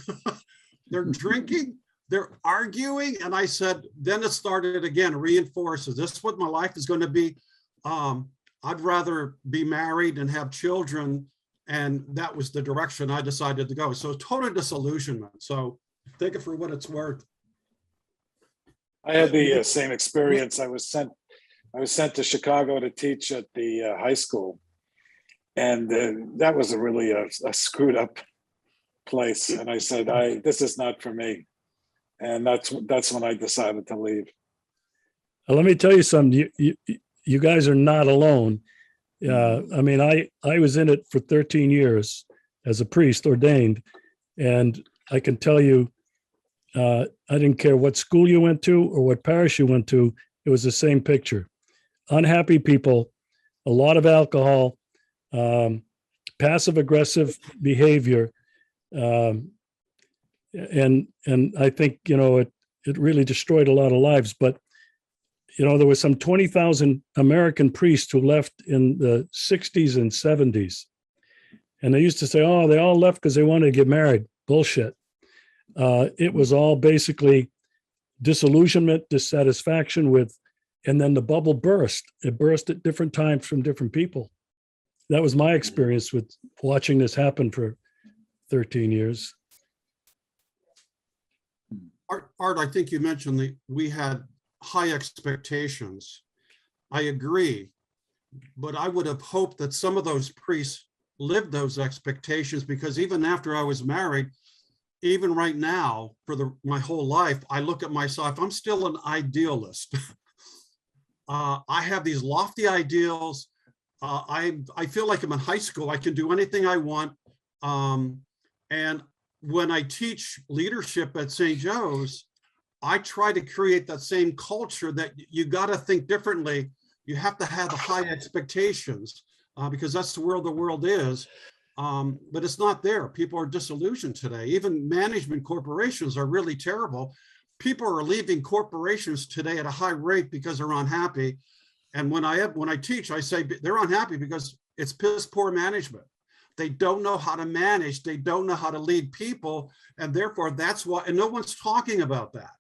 They're drinking, they're arguing. And I said, then it started again, reinforces. This is what my life is going to be. I'd rather be married and have children. And that was the direction I decided to go. So total disillusionment. So take it for what it's worth. I had the same experience. I was sent to Chicago to teach at the high school. And that was really a screwed up place. And I said, this is not for me. And that's when I decided to leave. Let me tell you something. You guys are not alone. I mean, I was in it for 13 years as a priest ordained, and I can tell you, I didn't care what school you went to or what parish you went to. It was the same picture. Unhappy people, a lot of alcohol, passive aggressive behavior. And I think, it really destroyed a lot of lives. But, there was some 20,000 American priests who left in the 60s and 70s. And they used to say, oh, they all left because they wanted to get married. Bullshit. It was all basically disillusionment, dissatisfaction with, and then the bubble burst. It burst at different times from different people. That was my experience with watching this happen for 13 years. Art, I think you mentioned that we had high expectations. I agree, but I would have hoped that some of those priests lived those expectations, because even after I was married, even right now, for my whole life, I look at myself, I'm still an idealist. I have these lofty ideals. I feel like I'm in high school. I can do anything I want. And when I teach leadership at St. Joe's, I try to create that same culture that you got to think differently. You have to have the high expectations because that's the world is. But it's not there. People are disillusioned today. Even management corporations are really terrible. People are leaving corporations today at a high rate because they're unhappy. And when I teach, I say they're unhappy because it's piss poor management. They don't know how to manage. They don't know how to lead people. And therefore that's why, and no one's talking about that.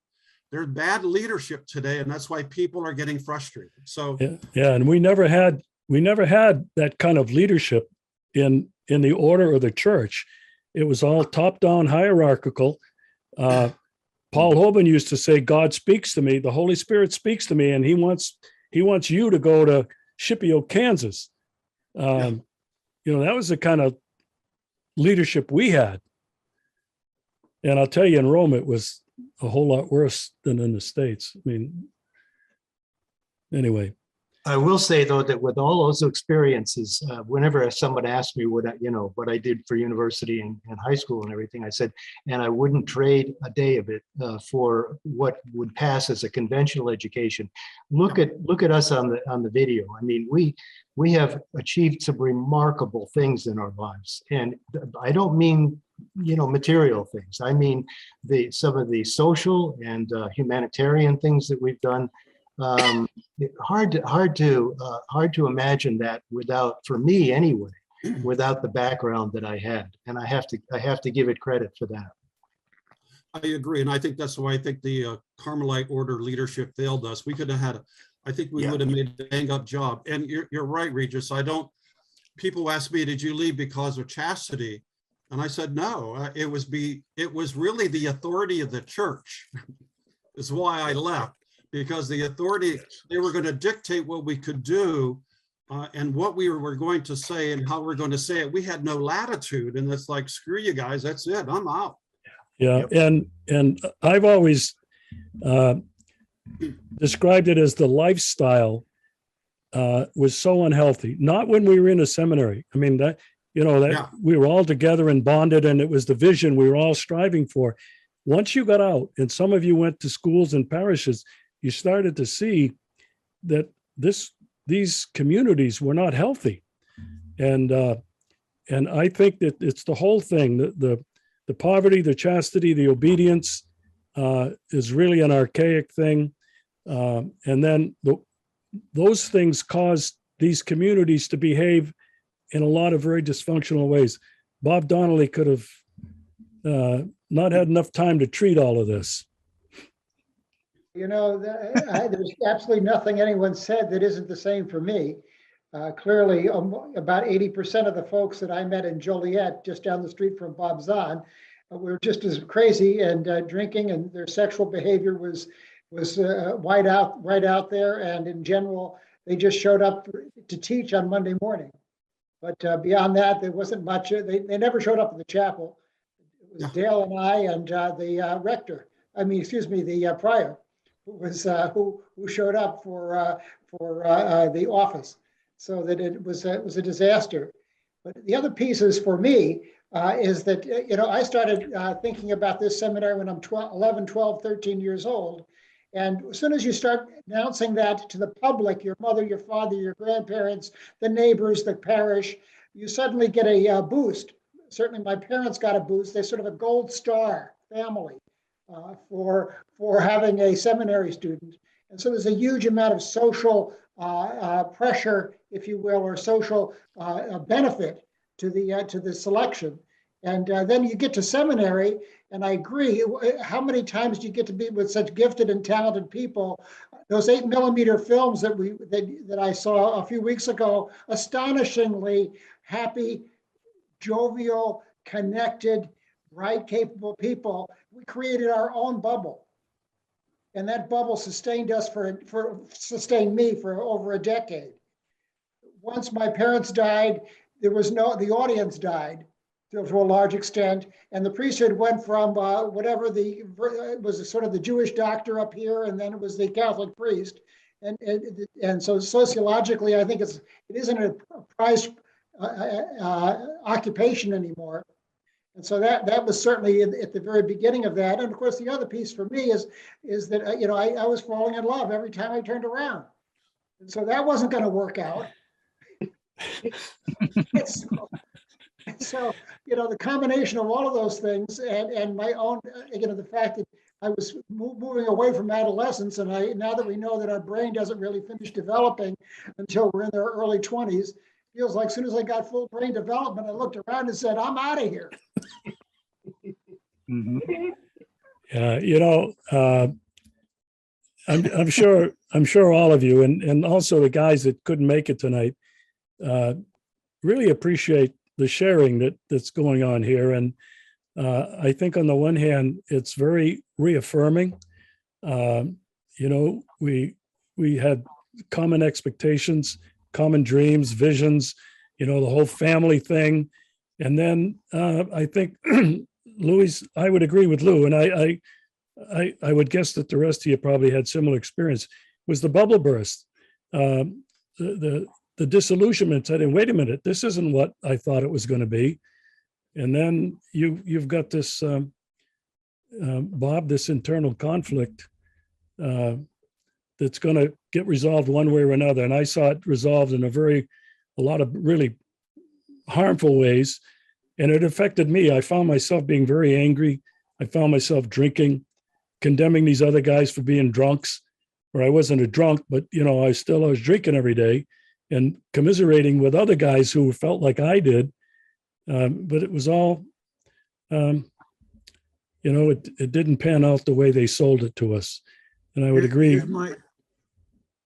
There's bad leadership today. And that's why people are getting frustrated. So yeah. And we never had that kind of leadership in the order of the church. It was all top-down hierarchical. Paul Hoban used to say, God speaks to me, the Holy Spirit speaks to me, and he wants you to go to Scipio, Kansas. That was the kind of leadership we had. And I'll tell you, in Rome, it was a whole lot worse than in the States. I mean, anyway. I will say, though, that with all those experiences, whenever someone asked me what I did for university and high school and everything, I said, and I wouldn't trade a day of it for what would pass as a conventional education. Look at us on the video. I mean, we have achieved some remarkable things in our lives, and I don't mean material things. I mean some of the social and humanitarian things that we've done. Hard to imagine that for me anyway, without the background that I had, and I have to give it credit for that. I agree, and I think that's why I think the Carmelite order leadership failed us. We could have had, I think we would have made a bang up job. And you're right, Regis. People ask me, did you leave because of chastity? And I said, no, it was really the authority of the church is why I left. Because the authority, they were going to dictate what we could do and what we were going to say and how we're going to say it. We had no latitude, and it's like, screw you guys, that's it, I'm out. Yeah, and I've always described it as the lifestyle was so unhealthy. Not when we were in a seminary. I mean, we were all together and bonded, and it was the vision we were all striving for. Once you got out, and some of you went to schools and parishes, you started to see that these communities were not healthy. And I think that it's the whole thing, the poverty, the chastity, the obedience is really an archaic thing. And then those things caused these communities to behave in a lot of very dysfunctional ways. Bob Donnelly could have not had enough time to treat all of this. There's absolutely nothing anyone said that isn't the same for me. Clearly, about 80% of the folks that I met in Joliet, just down the street from Bob Zahn, were just as crazy and drinking, and their sexual behavior was right out there. And in general, they just showed up to teach on Monday morning. But beyond that, there wasn't much. They never showed up at the chapel. It was Dale and I and the rector. excuse me, the prior, who was who showed up for the office, so that it was a disaster. But the other pieces for me is that I started thinking about this seminary when I'm 11, 12, 13 years old. And as soon as you start announcing that to the public, your mother, your father, your grandparents, the neighbors, the parish, you suddenly get a boost. Certainly my parents got a boost. They're sort of a gold star family for having a seminary student. And so there's a huge amount of social pressure, if you will, or social benefit to the selection. And then you get to seminary, and I agree. How many times do you get to be with such gifted and talented people? Those 8mm films that I saw a few weeks ago, astonishingly happy, jovial, connected, bright, capable people. We created our own bubble, and that bubble sustained us sustained me for over a decade. Once my parents died, the audience died to a large extent, and the priesthood went from whatever it was sort of the Jewish doctor up here, and then it was the Catholic priest, and so sociologically, I think it isn't a prized occupation anymore, and so that was certainly at the very beginning of that. And of course, the other piece for me is that I was falling in love every time I turned around, and so that wasn't going to work out. So, the combination of all of those things and my own, the fact that I was moving away from adolescence, and now that we know that our brain doesn't really finish developing until we're in our early 20s, feels like as soon as I got full brain development, I looked around and said, I'm out of here. I'm sure all of you, and also the guys that couldn't make it tonight, really appreciate the sharing that's going on here. And I think on the one hand, it's very reaffirming. We had common expectations, common dreams, visions, the whole family thing. And then I think, Louis, I would agree with Lou, and I would guess that the rest of you probably had similar experience, was the bubble burst. The disillusionment said, and wait a minute, this isn't what I thought it was going to be. And then you've got this, Bob, this internal conflict that's going to get resolved one way or another. And I saw it resolved in a lot of really harmful ways. And it affected me. I found myself being very angry. I found myself drinking, condemning these other guys for being drunks, or I wasn't a drunk, but I was drinking every day, and commiserating with other guys who felt like I did. But it was all, it didn't pan out the way they sold it to us. And I would agree.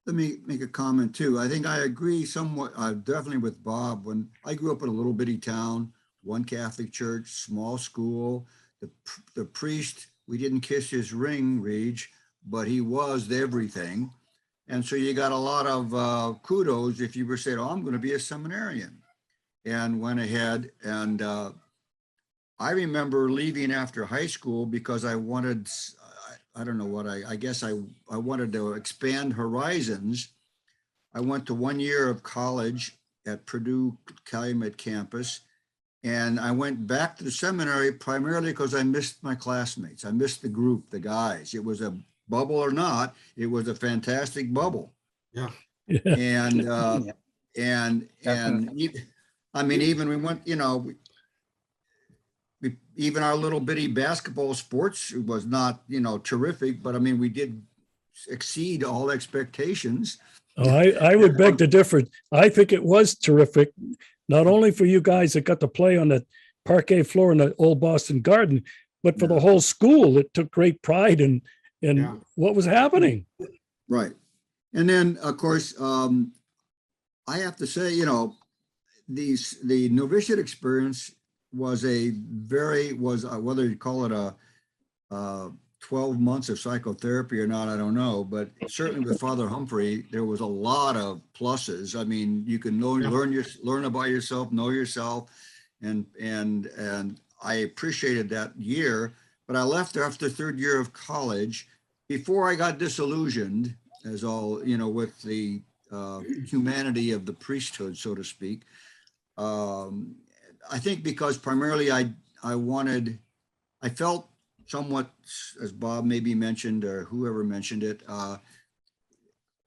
Let me make a comment too. I think I agree somewhat, definitely with Bob. When I grew up in a little bitty town, one Catholic church, small school, the priest, we didn't kiss his ring, Reg, but he was everything. And so you got a lot of kudos if you were saying, oh, I'm going to be a seminarian, and went ahead. And I remember leaving after high school because I wanted, I don't know what, I guess I wanted to expand horizons. I went to 1 year of college at Purdue Calumet campus, and I went back to the seminary primarily because I missed my classmates. I missed the group, the guys. It was a bubble or not, it was a fantastic bubble. Yeah. And I mean, even we went, even our little bitty basketball sports was not, terrific, but I mean, we did exceed all expectations. Oh, I would beg to differ. I think it was terrific, not only for you guys that got to play on the parquet floor in the old Boston Garden, but for the whole school that took great pride in what was happening. Right. And then, of course, I have to say, the novitiate experience was whether you call it a 12 months of psychotherapy or not, I don't know, but certainly with Father Humphrey, there was a lot of pluses. I mean, you can learn about yourself, know yourself, and I appreciated that year. but I left after third year of college before I got disillusioned, as all, with the humanity of the priesthood, so to speak. I think because primarily I felt somewhat, as Bob maybe mentioned, or whoever mentioned it,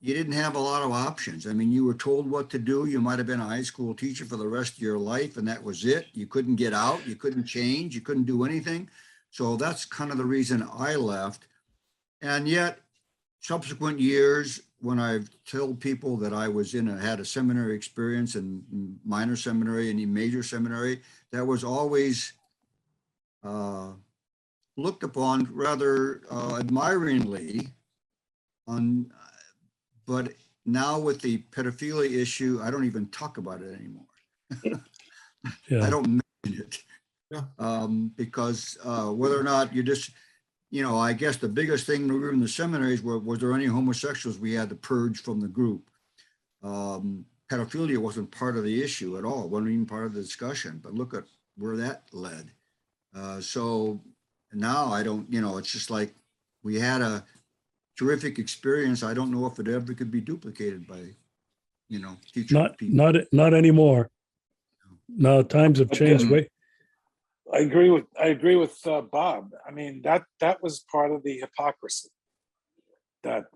you didn't have a lot of options. I mean, you were told what to do. You might have been a high school teacher for the rest of your life, and that was it. You couldn't get out. You couldn't change. You couldn't do anything. So that's kind of the reason I left. And yet, subsequent years, when I've told people that I was had a seminary experience in minor seminary and in major seminary, that was always looked upon rather admiringly. But now with the pedophilia issue, I don't even talk about it anymore. Yeah. I don't mention it. Yeah. Because whether or not you just, I guess the biggest thing we were in the seminaries was there any homosexuals we had to purge from the group. Pedophilia wasn't part of the issue at all. It wasn't even part of the discussion, but look at where that led. So now I don't, it's just like we had a terrific experience. I don't know if it ever could be duplicated by, future people. Not anymore. No, times have changed. Way. I agree with Bob. I mean, that was part of the hypocrisy that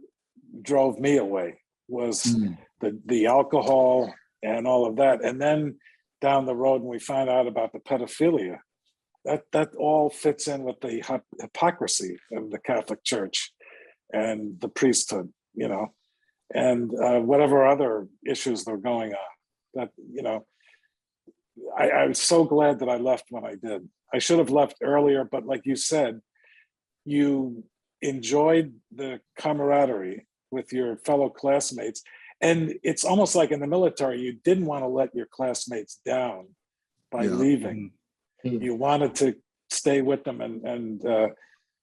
drove me away, was the alcohol and all of that. And then down the road, when we found out about the pedophilia, that all fits in with the hypocrisy of the Catholic Church and the priesthood, and whatever other issues that are going on. That, I was so glad that I left when I did. I should have left earlier, but like you said, you enjoyed the camaraderie with your fellow classmates. And it's almost like in the military, you didn't want to let your classmates down by leaving. You wanted to stay with them and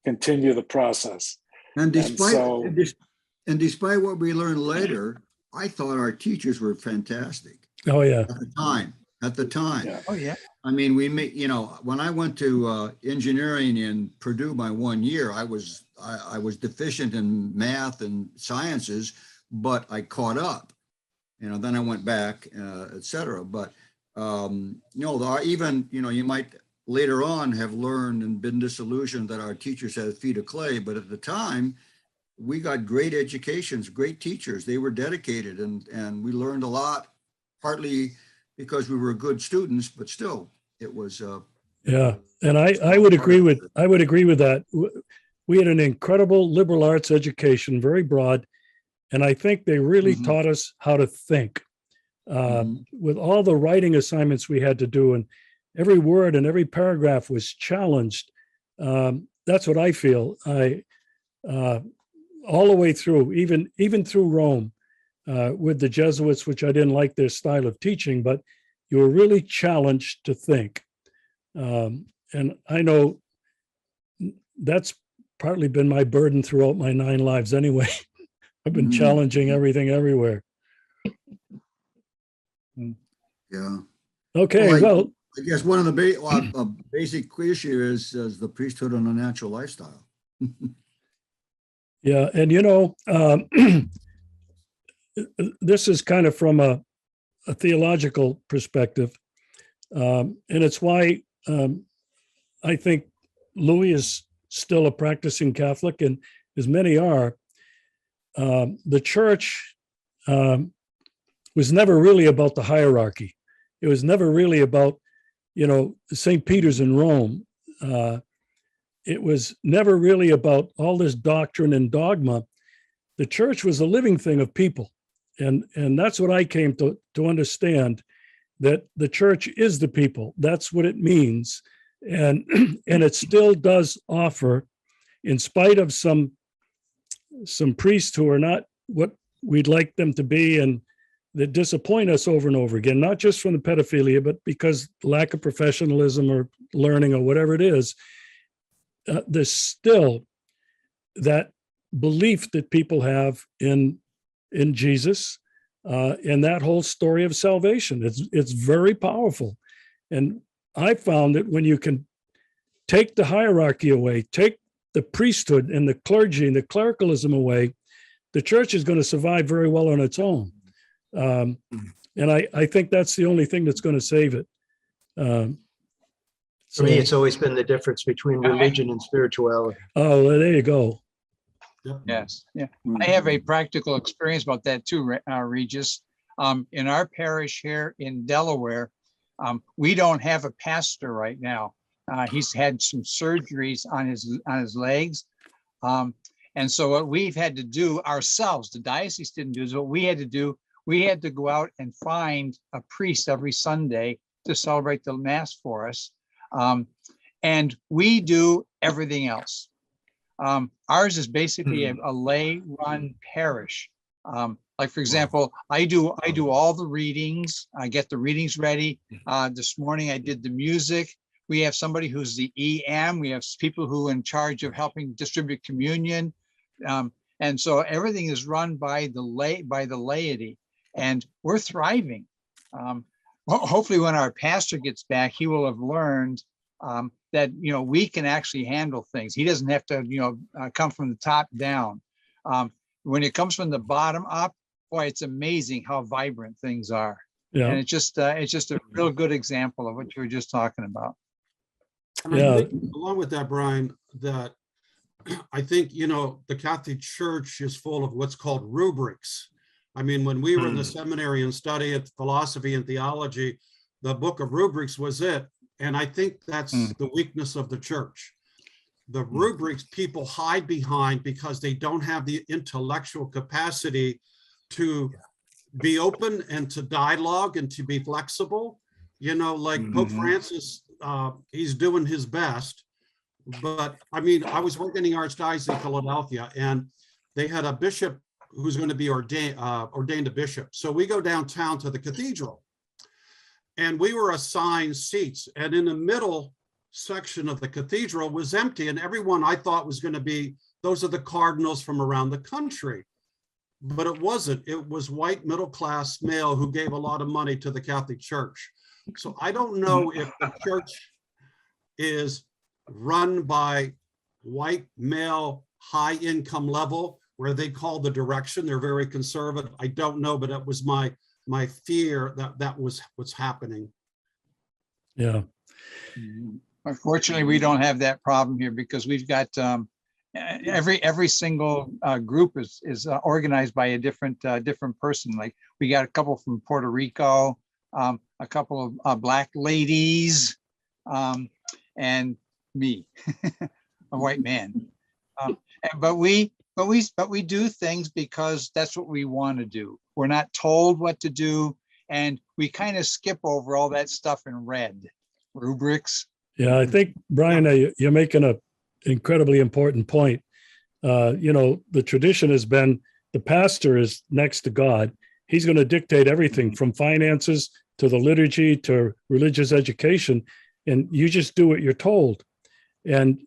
continue the process. And despite what we learned later, I thought our teachers were fantastic. Oh yeah. At the time. Yeah. Oh, yeah. I mean, when I went to engineering in Purdue my 1 year, I was deficient in math and sciences, but I caught up. Then I went back, et cetera. But even you might later on have learned and been disillusioned that our teachers had feet of clay, but at the time, we got great educations, great teachers. They were dedicated, and we learned a lot, partly because we were good students, but still, it was. Yeah, and I would agree with that. We had an incredible liberal arts education, very broad, and I think they really taught us how to think. With all the writing assignments we had to do, and every word and every paragraph was challenged. That's what I feel. All the way through, even through Rome, with the Jesuits, which I didn't like their style of teaching, but you were really challenged to think. And I know that's partly been my burden throughout my 9 lives anyway. I've been challenging everything everywhere. Yeah. Okay, well, I guess one of the basic issues is the priesthood and the natural lifestyle. yeah, and this is kind of from a theological perspective, and it's why I think Louis is still a practicing Catholic, and as many are. The church was never really about the hierarchy. It was never really about, St. Peter's in Rome. It was never really about all this doctrine and dogma. The church was a living thing of people. And that's what I came to understand, that the church is the people. That's what it means. And it still does offer, in spite of some priests who are not what we'd like them to be, and that disappoint us over and over again, not just from the pedophilia, but because lack of professionalism or learning or whatever it is, there's still that belief that people have in Jesus, and that whole story of salvation. It's very powerful. And I found that when you can take the hierarchy away, take the priesthood and the clergy and the clericalism away, the church is going to survive very well on its own. And I think that's the only thing that's going to save it. For me, it's always been the difference between religion and spirituality. Oh, well, there you go. Yes, yeah. I have a practical experience about that too, Regis. In our parish here in Delaware, we don't have a pastor right now. He's had some surgeries on his legs. And so what we've had to do ourselves, the diocese didn't do, is what we had to do. We had to go out and find a priest every Sunday to celebrate the Mass for us. And we do everything else. Ours is basically a lay-run parish. Like, for example, I do all the readings. I get the readings ready. This morning I did the music. We have somebody who's the EM. We have people who are in charge of helping distribute communion. And so everything is run by the laity, and we're thriving. Hopefully when our pastor gets back, he will have learned that, we can actually handle things. He doesn't have to, come from the top down. When it comes from the bottom up, boy, it's amazing how vibrant things are. Yeah. And it's just a real good example of what you were just talking about. And I think, along with that, Brian, that I think, the Catholic Church is full of what's called rubrics. I mean, when we were in the seminary and studying philosophy and theology, the book of rubrics was it. And I think that's the weakness of the church. The rubrics people hide behind because they don't have the intellectual capacity to be open and to dialogue and to be flexible. Like Pope Francis, he's doing his best. But I mean, I was working in the Archdiocese in Philadelphia, and they had a bishop who's going to be ordained a bishop. So we go downtown to the cathedral, and we were assigned seats. And in the middle section of the cathedral was empty, and everyone I thought was going to be, those are the cardinals from around the country. But it wasn't. It was white middle-class male who gave a lot of money to the Catholic Church. So I don't know if the church is run by white male, high income level, where they call the direction. They're very conservative. I don't know, but it was my fear that was what's happening. Yeah. Unfortunately, we don't have that problem here because we've got every single group is organized by a different person. Like, we got a couple from Puerto Rico, a couple of Black ladies, and me, a white man. But we do things because that's what we want to do. We're not told what to do, and we kind of skip over all that stuff in red rubrics. Yeah, I think, Brian, you're making an incredibly important point. The tradition has been the pastor is next to God. He's going to dictate everything from finances to the liturgy to religious education, and you just do what you're told. And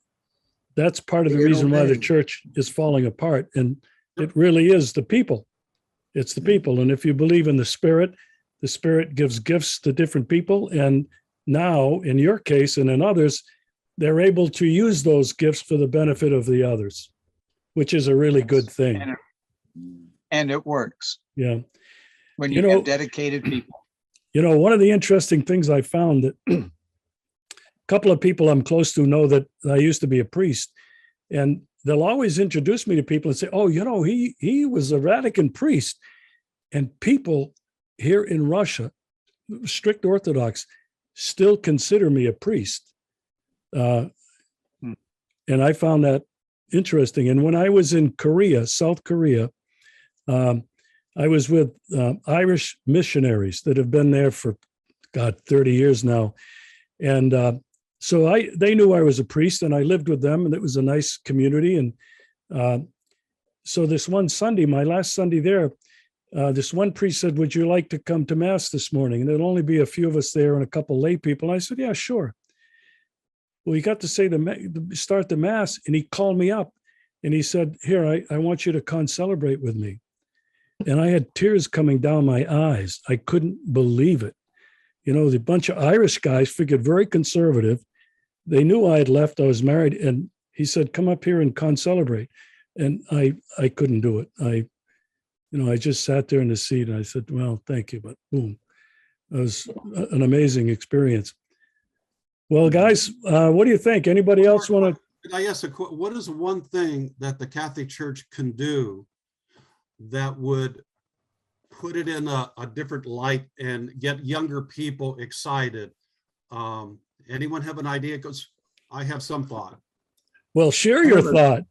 that's part of the reason why the church is falling apart. And it really is the people. It's the people. And if you believe in the Spirit gives gifts to different people. And now, in your case and in others, they're able to use those gifts for the benefit of the others, which is a really good thing. And it works. Yeah. When you have dedicated people. One of the interesting things I found that a couple of people I'm close to know that I used to be a priest, and they'll always introduce me to people and say, oh, he was a Vatican priest. And people here in Russia, strict Orthodox, still consider me a priest. And I found that interesting. And when I was in Korea, South Korea, I was with Irish missionaries that have been there for, 30 years now. And so they knew I was a priest, and I lived with them, and it was a nice community. And so this one Sunday, my last Sunday there, this one priest said, would you like to come to Mass this morning? And there'll only be a few of us there and a couple lay people. And I said, yeah, sure. Well, he got to say start the Mass, and he called me up and he said, here, I want you to concelebrate with me. And I had tears coming down my eyes. I couldn't believe it. The bunch of Irish guys figured very conservative. they knew I had left. I was married, and he said, "Come up here and celebrate." And I couldn't do it. I just sat there in the seat and I said, "Well, thank you," but boom, it was an amazing experience. Well, guys, what do you think? Anybody else want to? Can I ask what is one thing that the Catholic Church can do that would put it in a different light and get younger people excited? Anyone have an idea? Because I have some thought. Well, share your thought.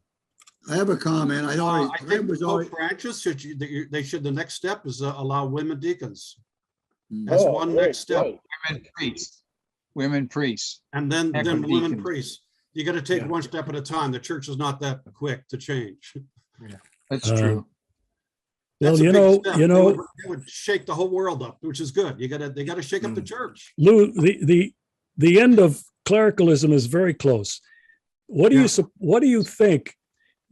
I have a comment. I think Pope Francis the next step is allow women deacons. That's one next step. Women priests. And then Equine women deacons. priests. You got to take one step at a time. The church is not that quick to change. That's true. Well, That's a big step. it would shake the whole world up, which is good. They got to shake up the church. Lou, the end of clericalism is very close. What do you think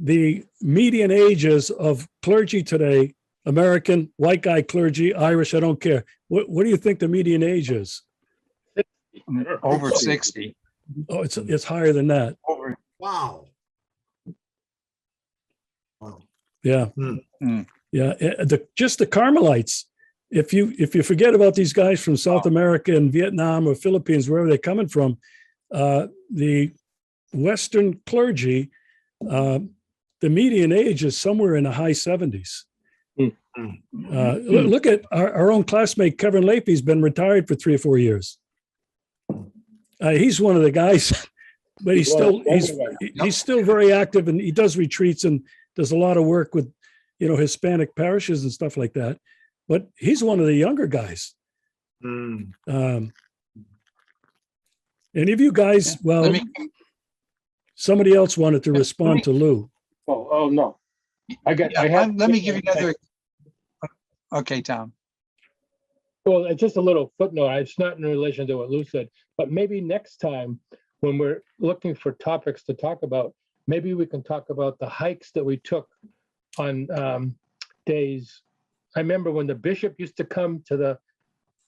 the median ages of clergy today, American, white guy clergy, Irish, I don't care. What do you think the median age is? Over 60. Oh, it's higher than that. Wow. Yeah. Hmm. Yeah. Just the Carmelites. If you forget about these guys from South America and Vietnam or Philippines, wherever they're coming from, the Western clergy, the median age is somewhere in the high 70s. Look at our own classmate, Kevin Leapy's been retired for 3 or 4 years. He's one of the guys, but he's still very active, and he does retreats and does a lot of work with, Hispanic parishes and stuff like that. But he's one of the younger guys. Any of you guys? Well, somebody else wanted to respond to Lou. Oh no, Let me give you another. Okay, Tom. Well, it's just a little footnote. It's not in relation to what Lou said, but maybe next time when we're looking for topics to talk about, maybe we can talk about the hikes that we took on days. I remember when the bishop used to come to the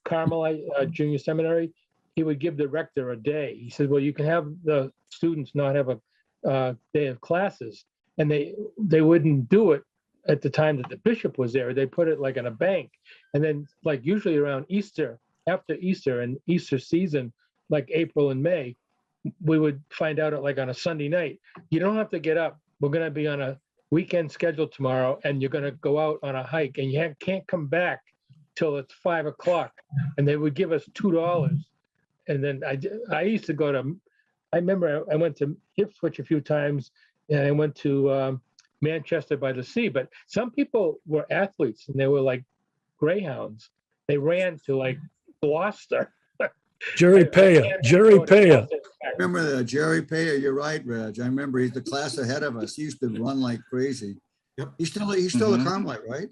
Carmelite Junior Seminary, he would give the rector a day. He said, well, you can have the students not have a day of classes. And they wouldn't do it at the time that the bishop was there. They put it like in a bank. And then like usually around Easter, after Easter and Easter season, like April and May, we would find out like on a Sunday night, you don't have to get up. We're going to be on a weekend schedule tomorrow and you're going to go out on a hike and you can't come back till it's 5 o'clock. And they would give us $2. And then I used to go to, I remember I went to Ipswich a few times and I went to Manchester by the Sea, but some people were athletes and they were like greyhounds. They ran to like Gloucester. Jerry Paya. Remember the Jerry Paya? You're right, Reg. I remember he's the class ahead of us. He used to run like crazy. Yep. He's still a Carmelite, right?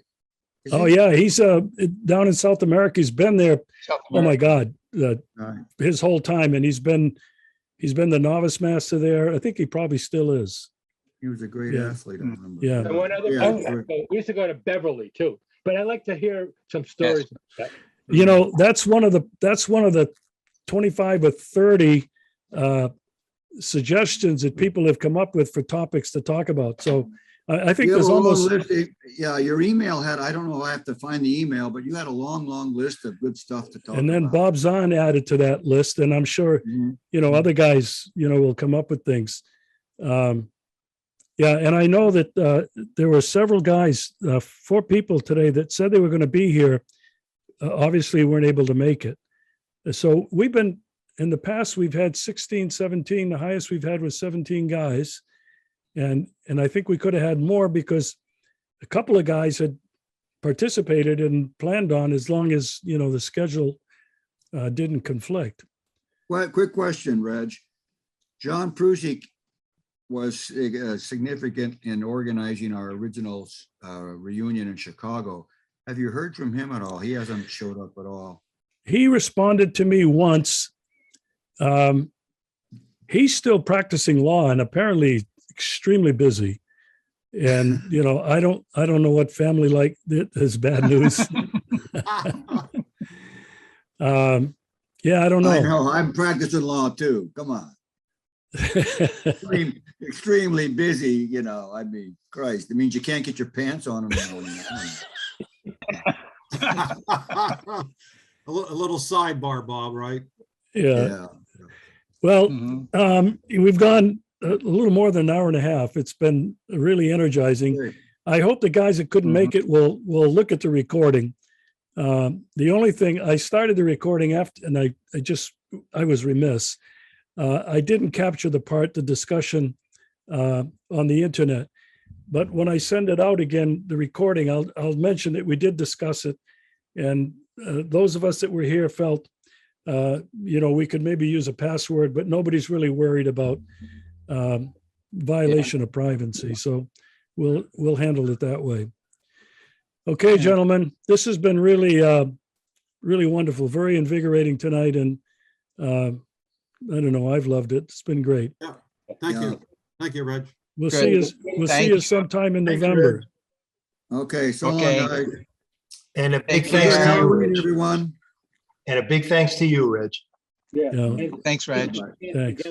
Oh yeah, he's down in South America. He's been there. Oh my God, his whole time, and he's been the novice master there. I think he probably still is. He was a great athlete. I remember. Yeah. And one other, we used to go to Beverly too, but I'd like to hear some stories. About that. That's one of the 25 or 30 suggestions that people have come up with for topics to talk about. So I think there's almost. Your email had, I don't know, I have to find the email, but you had a long list of good stuff to talk about. And then Bob Zahn added to that list, and I'm sure, other guys, will come up with things. Yeah, and I know that there were several guys, 4 people today that said they were going to be here. Obviously weren't able to make it. So in the past, we've had 16, 17. The highest we've had was 17 guys. And I think we could have had more because a couple of guys had participated and planned on as long as, the schedule didn't conflict. Well, quick question, Reg. John Prusick was significant in organizing our original reunion in Chicago. Have you heard from him at all? He hasn't showed up at all. He responded to me once. He's still practicing law and apparently extremely busy. And, I don't know what family like is bad news. Yeah, I don't know. I know. I'm practicing law too. Come on. Extremely busy, you know, I mean, Christ, it means you can't get your pants on in the morning. A little sidebar, Bob, right? Yeah. Yeah. Well, Mhm. we've gone a little more than an hour and a half. It's been really energizing. Good. I hope the guys that couldn't make it will look at the recording. The only thing, I started the recording after, and I was remiss. I didn't capture the discussion on the internet. But when I send it out again, the recording, I'll mention that we did discuss it. And those of us that were here felt, we could maybe use a password, but nobody's really worried about violation of privacy. So we'll handle it that way. Okay, gentlemen, this has been really, really wonderful, very invigorating tonight. And I don't know, I've loved it. It's been great. Thank Yeah. you. Thank you, Reg. We'll Good. see you Thank you. sometime in Thanks, November. Okay, so long, Okay. guys. And a big Thank thanks you. to you, Halloween, Reg. everyone. And a big thanks to you, Reg. Yeah. Yeah. And- Thanks, Reg. Thanks.